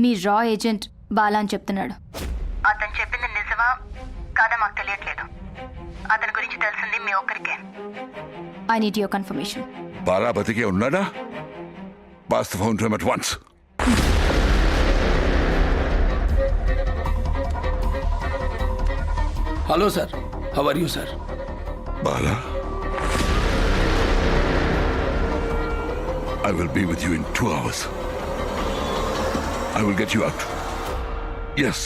మీ రా ఏజెంట్ బాలా అని చెప్తున్నాడు. అతను చెప్పింది నిజమా కాదా మాకు తెలియట్లేదు. అతని గురించి తెలిసింది మీ ఒక్కరికే. I need your confirmation. Bara బతికే ఉన్నాడా? Pass the phone to him at once. Hello sir, how are you sir? Bala? I will be with you in 2 hours. I will get you out. Yes.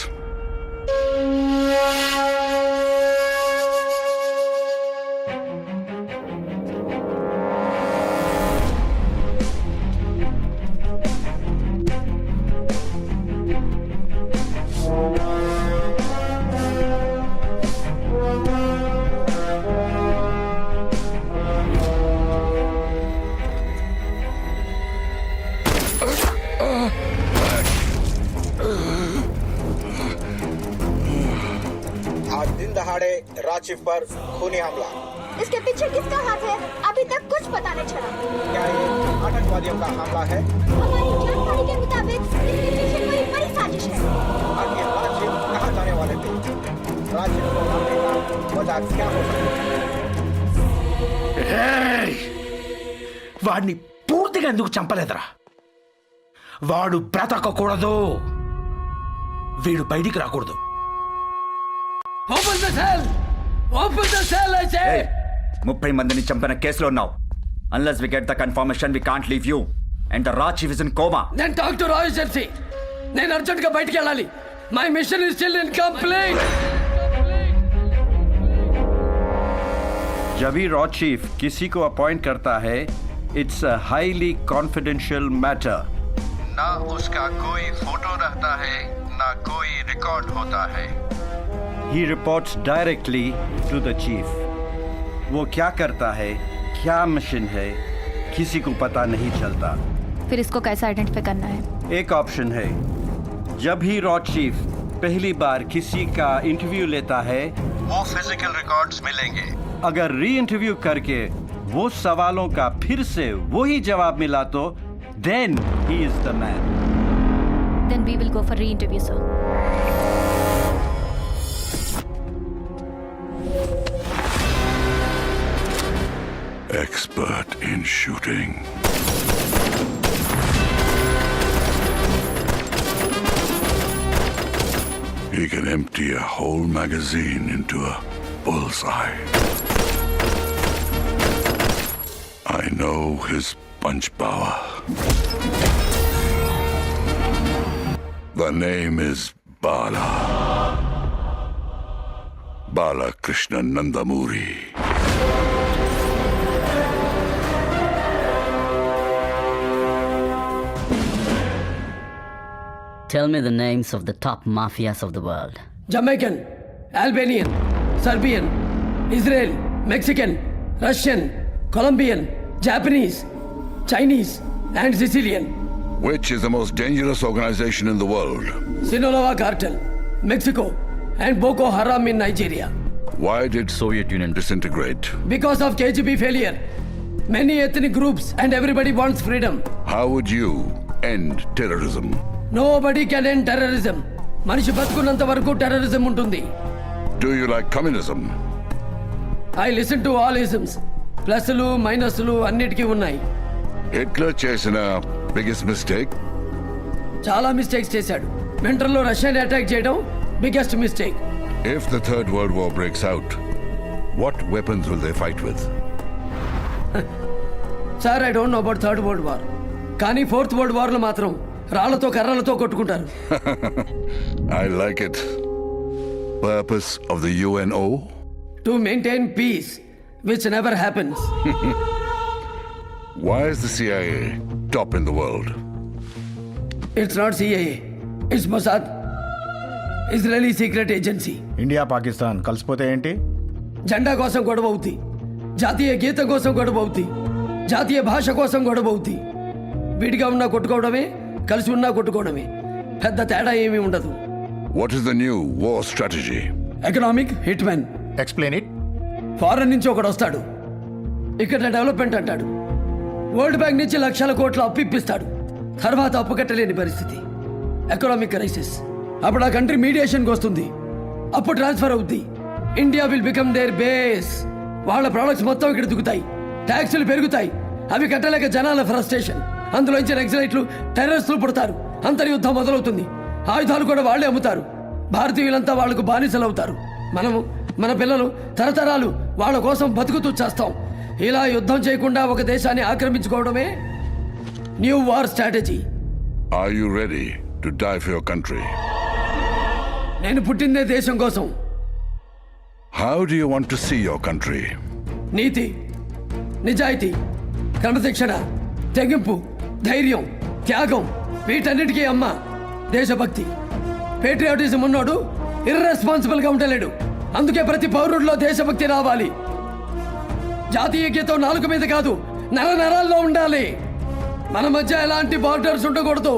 आज दिन दहाड़े रांची पर खूनी हमला. इसके पीछे किसका हाथ है अभी तक कुछ पता नहीं चला. क्या ये आतंकवादियों का हमला है? हमारी जानकारी के मुताबिक इसके पीछे कोई बड़ी साजिश है. और ये राजीव कहाँ जाने वाले थे? राजीव को मारने का वजह क्या हो सकती है? ఏయ్! వాడిని పూర్తిగా ఎందుకు చంపలేదురా? వాడు బ్రతకకూడదు. వీడు బయటికి రాకూడదు. Open the cell. Open the cell I say. 30 మందిని చంపిన కేసులో ఉన్నావు. Unless we get the confirmation we can't leave you and the రా చీఫ్ ఇస్ ఇన్ కోమా. నేను టాక్ టు రాయ్ జెర్సీ. నేను అర్జెంట్ గా బయటికి వెళ్ళాలి. My mission is still incomplete. जब भी रॉ चीफ किसी को अपॉइंट करता है it's a highly confidential matter. ना उसका कोई फोटो रहता है ना कोई रिकॉर्ड होता है. He reports directly to the chief. वो क्या करता है, क्या मिशन है, किसी को पता नहीं चलता. फिर इसको कैसे आइडेंटिफाई करना है? एक ऑप्शन है, जब ही रॉ चीफ पहली बार किसी का इंटरव्यू लेता है वो फिजिकल रिकॉर्ड्स मिलेंगे. अगर री इंटरव्यू करके वो सवालों का फिर से वही जवाब मिला तो then he is the man. Then we will go for re-interview, sir. Expert in shooting. He can empty a whole magazine into a bullseye. I know his punch power. The name is Bala. Bala Krishna Nandamuri. Tell me the names of the top mafias of the world. Jamaican, Albanian, Serbian, Israel, Mexican, Russian, Colombian, Japanese, Chinese, and Sicilian. Which is the most dangerous organization in the world? Sinaloa Cartel, Mexico, and Boko Haram in Nigeria. Why did Soviet Union disintegrate? Because of KGB failure, many ethnic groups and everybody wants freedom. How would you end terrorism? Nobody can end terrorism. మనిషి బతుకున్నంత వరకు terrorism ఉంటుంది. Do you like communism? I listen to all isms. ప్లస్లు మైనస్లు అన్నిటికీ ఉన్నాయి. Hitler చేసిన biggest mistake? చాలా mistakes చేశాడు. వింటర్లో రష్యాని అటాక్ చేయడం biggest mistake. If the Third World War breaks out, what weapons will they fight with? Sir I don't know about third world war. కానీ fourth world వార్లో మాత్రం రాళ్లతో కర్రలతో కొట్టుకుంటారు. I like it. Purpose of the UNO? To maintain peace which never happens. Why is the CIA top in the world? It's not CIA, it's Mossad, Israeli secret agency. India Pakistan కలిసిపోతే ఏంటి? జెండా కోసం గొడవ అవుతాయి, జాతీయ గీతం కోసం గొడవ అవుతాయి, జాతీయ భాష కోసం గొడవ అవుతాయి. విడిగా ఉన్నా కొట్టుకోవడమే, కలిసి ఉన్నా కొట్టుకోవడమే. పెద్ద తేడా ఏమీ ఉండదు. What is the new war strategy? Economic hit man. Explain it. Foreign నుంచి ఒకడు వస్తాడు, ఇక్కడ డెవలప్మెంట్ అంటాడు, వరల్డ్ బ్యాంక్ నుంచి లక్షల కోట్ల అప్పు ఇప్పిస్తాడు. తర్వాత అప్పు కట్టలేని పరిస్థితి, ఎకనామిక్ క్రైసిస్. అప్పుడు ఆ కంట్రీ మీడియేషన్కి వస్తుంది, అప్పు ట్రాన్స్ఫర్ అవుద్ది. India will become their base. వాళ్ళ ప్రోడక్ట్స్ మొత్తం ఇక్కడ దిగుతాయి, ట్యాక్సులు పెరుగుతాయి, అవి కట్టలేక జనాల ఫ్రస్ట్రేషన్. అందులోంచి నక్సలైట్లు, టెర్రరిస్టులు పుడతారు, అంతర్యుద్ధం మొదలవుతుంది. ఆయుధాలు కూడా వాళ్ళే అమ్ముతారు. భారతీయులంతా వాళ్లకు బానిసలు అవుతారు. మనము, మన పిల్లలు తరతరాలు వాళ్ళ కోసం బతుకుతూ చేస్తాం. ఇలా యుద్ధం చేయకుండా ఒక దేశాన్ని ఆక్రమించుకోవడమే new war strategy. Are you ready to die for your country? నేను పుట్టిందే దేశం కోసం. How do you want to see your country? నీతి, నిజాయితీ, క్రమశిక్షణ, తెగింపు, ధైర్యం, త్యాగం, వీటన్నిటికీ అమ్మ దేశభక్తి. పేట్రియాటిజం ఉన్నోడు ఇర్రెస్పాన్సిబుల్ గా ఉండలేడు. అందుకే ప్రతి పౌరుడిలో దేశభక్తి రావాలి. జాతీయ గీతం నాలుక మీద కాదు, నర నరాల్లో ఉండాలి. మన మధ్య ఎలాంటి బార్డర్స్ ఉండకూడదు.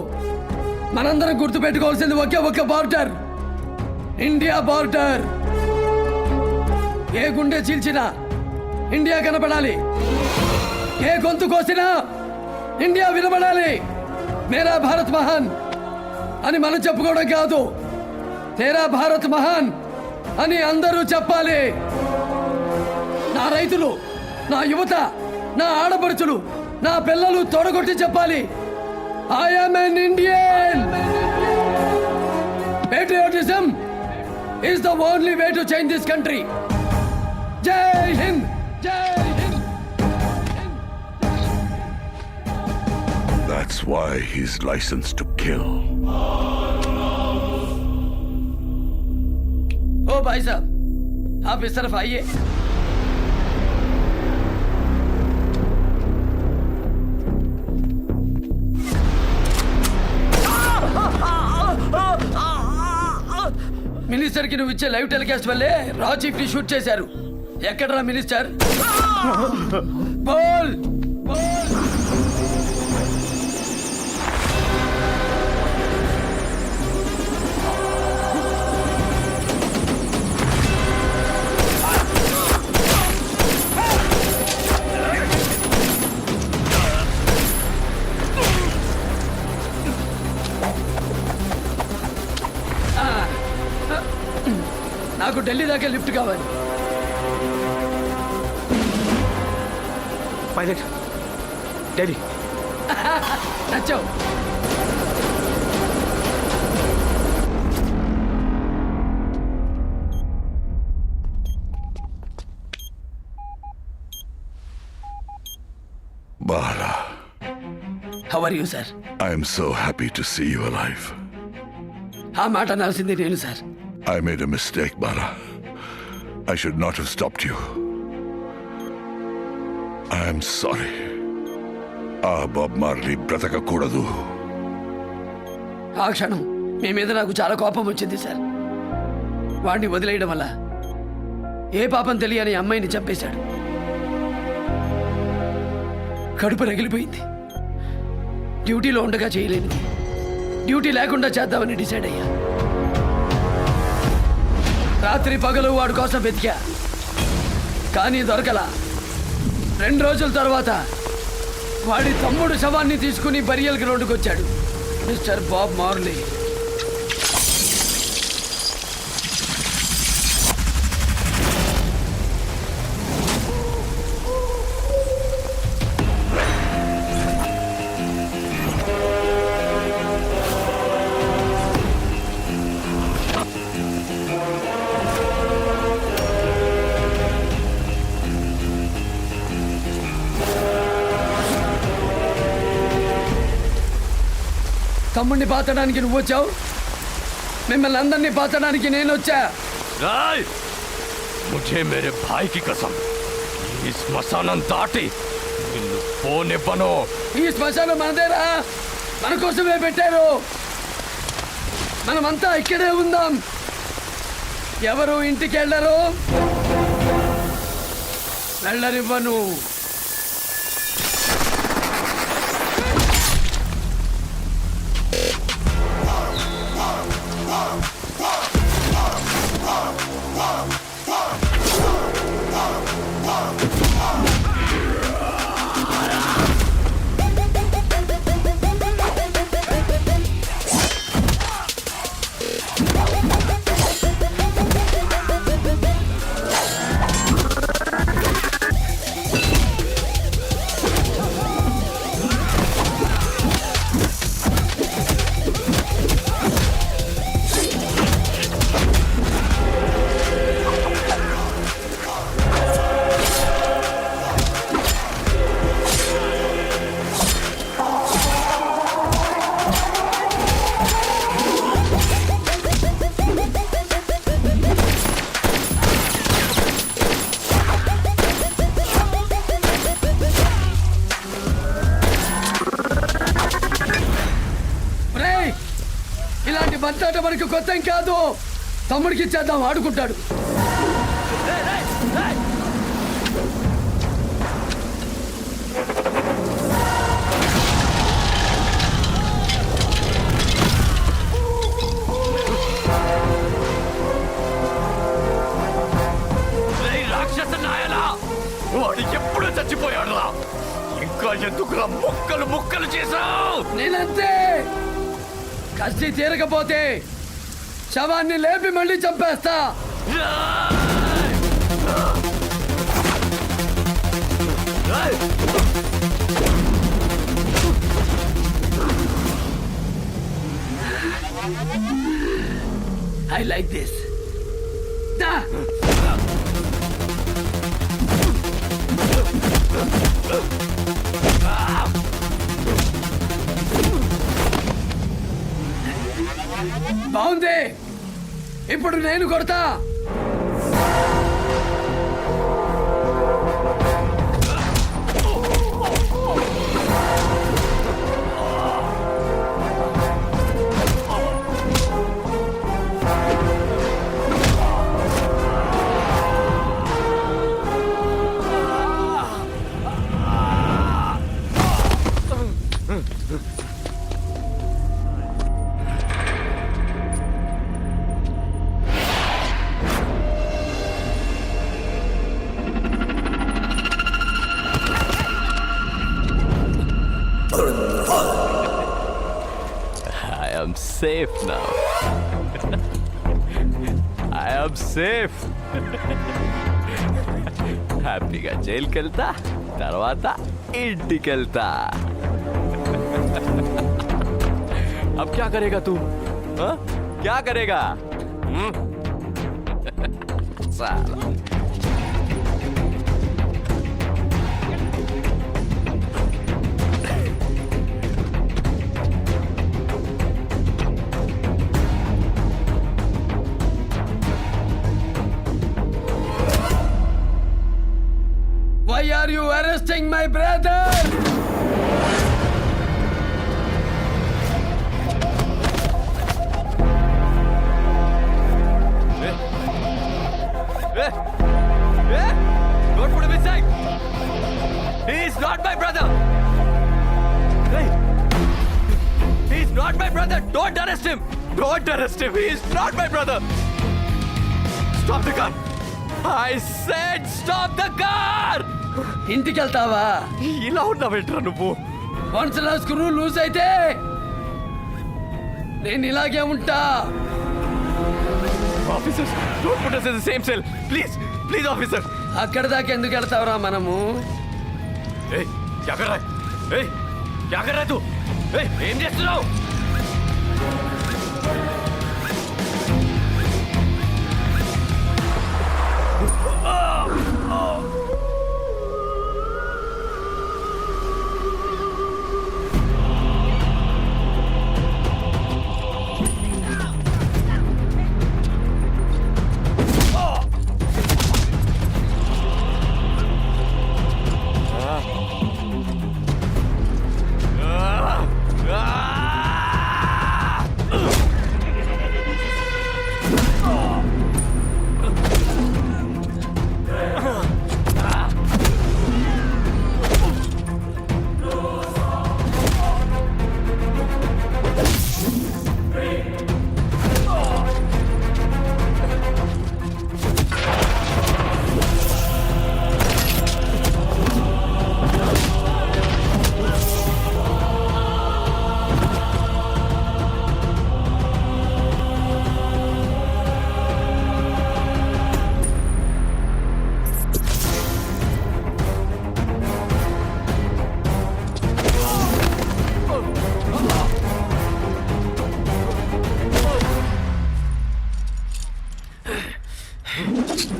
మనందరం గుర్తు పెట్టుకోవాల్సింది ఒకే ఒక్క బార్డర్, ఇండియా బార్డర్. ఏ గుండె చీల్చినా ఇండియా కనపడాలి, ఏ గొంతు కోసినా ఇండియా వినబడాలి. మేరా భారత్ మహాన్ అని మనం చెప్పుకోవడం కాదు, తేరా భారత్ మహాన్ అని అందరూ చెప్పాలి. నా రైతులు, నా యువత, నా ఆడపడుచులు, నా పిల్లలు తోడగొట్టి చెప్పాలి, I am an Indian. Patriotism is the only way to change this country. జై హింద్, జై Hind. That's why he's licensed to kill. ओ भाई साहब, आप इस तरफ आइए. మినిస్టర్ కి నువ్వు ఇచ్చే లైవ్ టెలికాస్ట్ వల్లే రా చీఫ్ ని షూట్ చేశారు. ఎక్కడరా మినిస్టర్? బోల్ బోల్. నాకు ఢిల్లీ దాకా లిఫ్ట్ కావాలి. పైలట్ డాడీ నచ్చావు. Bala, how are you sir? I am so happy to see you alive. ఆ మాట అనాల్సింది నేను sir. I made a mistake, Bala. I should not have stopped you. I am sorry. Bob Marley బ్రతకకూడదు. ఆ క్షణం మీ మీద నాకు చాలా కోపం వచ్చింది సార్. వాడిని వదిలేయడం వల్ల ఏ పాపం తెలియని అమ్మాయిని చంపేశాడు. కడుపు రగిలిపోయింది. డ్యూటీలో ఉండగా చేయలేనిది డ్యూటీ లేకుండా చేద్దామని డిసైడ్ అయ్యా. రాత్రి పగలు వాడి కోసం వెతికా, కానీ దొరకలా. 2 రోజుల తర్వాత వాడి తమ్ముడు శవాన్ని తీసుకుని బరియల్ గ్రౌండ్కి వచ్చాడు, మిస్టర్ బాబ్ మార్లీ. తమ్ముడిని పాతడానికి నువ్వు వచ్చావు, మిమ్మల్ని అందరినీ పాతడానికి నేను వచ్చా. ముझे मेरे भाई की कसम, ఈ శ్మశానం దాటి నిన్ను పోనివ్వను. ఈ శ్మశానం మనదేరా, మన కోసమే పెట్టారు. మనమంతా ఇక్కడే ఉందాం, ఎవరు ఇంటికి వెళ్ళరు, వెళ్ళనివ్వను. ఇలాంటి బంతాట మనకు కొత్త కాదు. తమ్ముడికి ఇచ్చేద్దాం, ఆడుకుంటాడు. రాక్షస నాయలా, వాడు ఎప్పుడు చచ్చిపోయాడు రా. ఇంకా ఎందుకురా ముక్కలు ముక్కలు చేసావు? నేనంతే, కసి తీరకపోతే శవాన్ని లేపి మళ్ళీ చంపేస్తా. I like this. బాగుంది, ఇప్పుడు నేను కొడతా. am safe now. I am safe. హ్యాపీగా జైలుకి వెళ్తా, తర్వాత ఇంటికెళ్తా. अब क्या करेगा तू? हाँ? क्या करेगा? साला. Why are you arresting my brother? Don't put him inside. He is not my brother. Hey. He is not my brother. Don't arrest him. Don't arrest him. He is not my brother. Stop the car. I said stop the car. ఇంటికి వెళ్తావా? ఇలా ఉన్నావేంట్రా నువ్వు? Once నా screw loose అయితే నేను ఇలాగే ఉంటా. Officers, don't put us in the same cell. Please, please, officer. అక్కడ దాకా ఎందుకు వెళ్తావురా మనము? Hey, क्या कर रहा है? Hey, क्या कर रहा है तू? Hey, ఏం చేస్తున్నావు?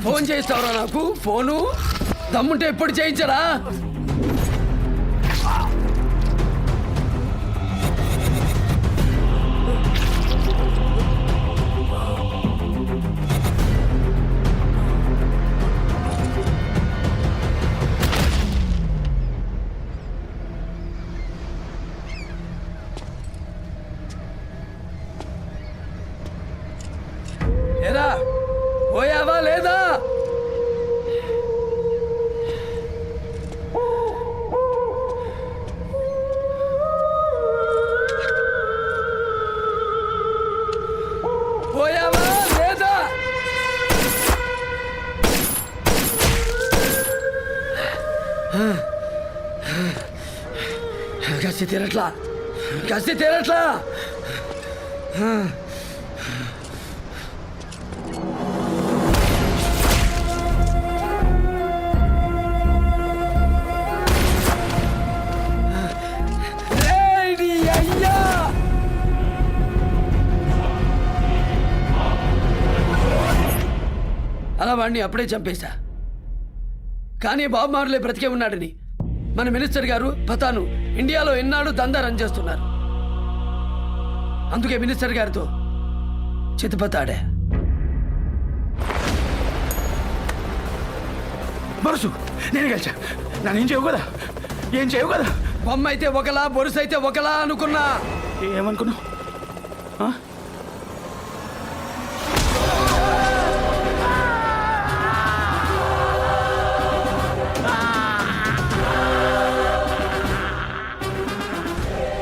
ఫోన్ చేస్తావురా నాకు? ఫోను దమ్ముంటే ఎప్పుడు చేయించరా? ఏరా పోయావా లేదా? పోయావా లేదా? కసి తీరట్లా, కసి తీరట్లా. అలా వాడిని అప్పుడే చంపేశా. కానీ బాబు మార్లే బ్రతికే ఉన్నాడని మన మినిస్టర్ గారు పతాను ఇండియాలో ఎన్నాడు దందా రన్ చేస్తున్నారు. అందుకే మినిస్టర్ గారితో చితపతాడే. బరుసు నేను గెలిచా. నన్నేం చేయవు కదా, ఏం చేయవు కదా. బొమ్మ అయితే ఒకలా, బొరుసు అయితే ఒకలా అనుకున్నా. ఏమనుకున్నావు?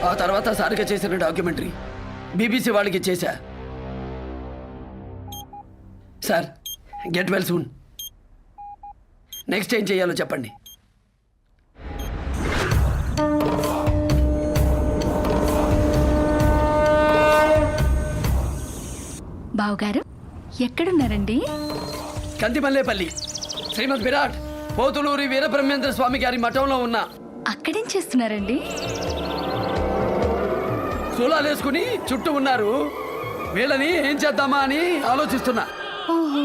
ఆ తర్వాత సారిగా చేసిన డాక్యుమెంటరీ బీబీసీ వాళ్ళకి ఇచ్చేశా. Sir, get well soon. Next ఏం చేయాలో చెప్పండి. బావగారు ఎక్కడున్నారండి? కందిమల్లేపల్లి శ్రీమద్ విరాట్ పోతులూరి వీరబ్రహ్మేంద్ర స్వామి గారి మఠంలో ఉన్నా. అక్కడేం చేస్తున్నారండి? సూలాలు వేసుకుని చుట్టూ ఉన్నారు. వీళ్ళని ఏం చేద్దామా అని ఆలోచిస్తున్నా. ఓహో,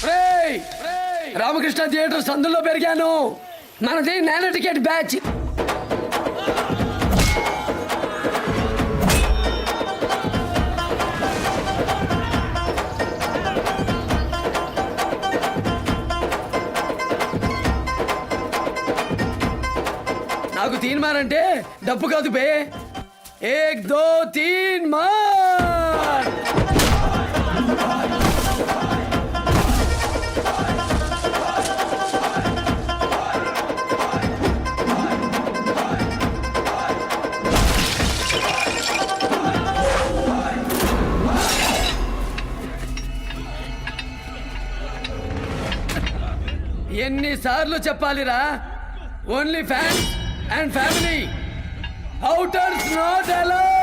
రేయ్! రామకృష్ణ థియేటర్ సందులో పెరిగాను. మనది నానో టికెట్ బ్యాచ్. నాకు తీన్ మార్ అంటే డబ్బు కాదు బే. 1 2 3 మార్. ఎన్నిసార్లు చెప్పాలిరా? Only fans and family, outers not allowed.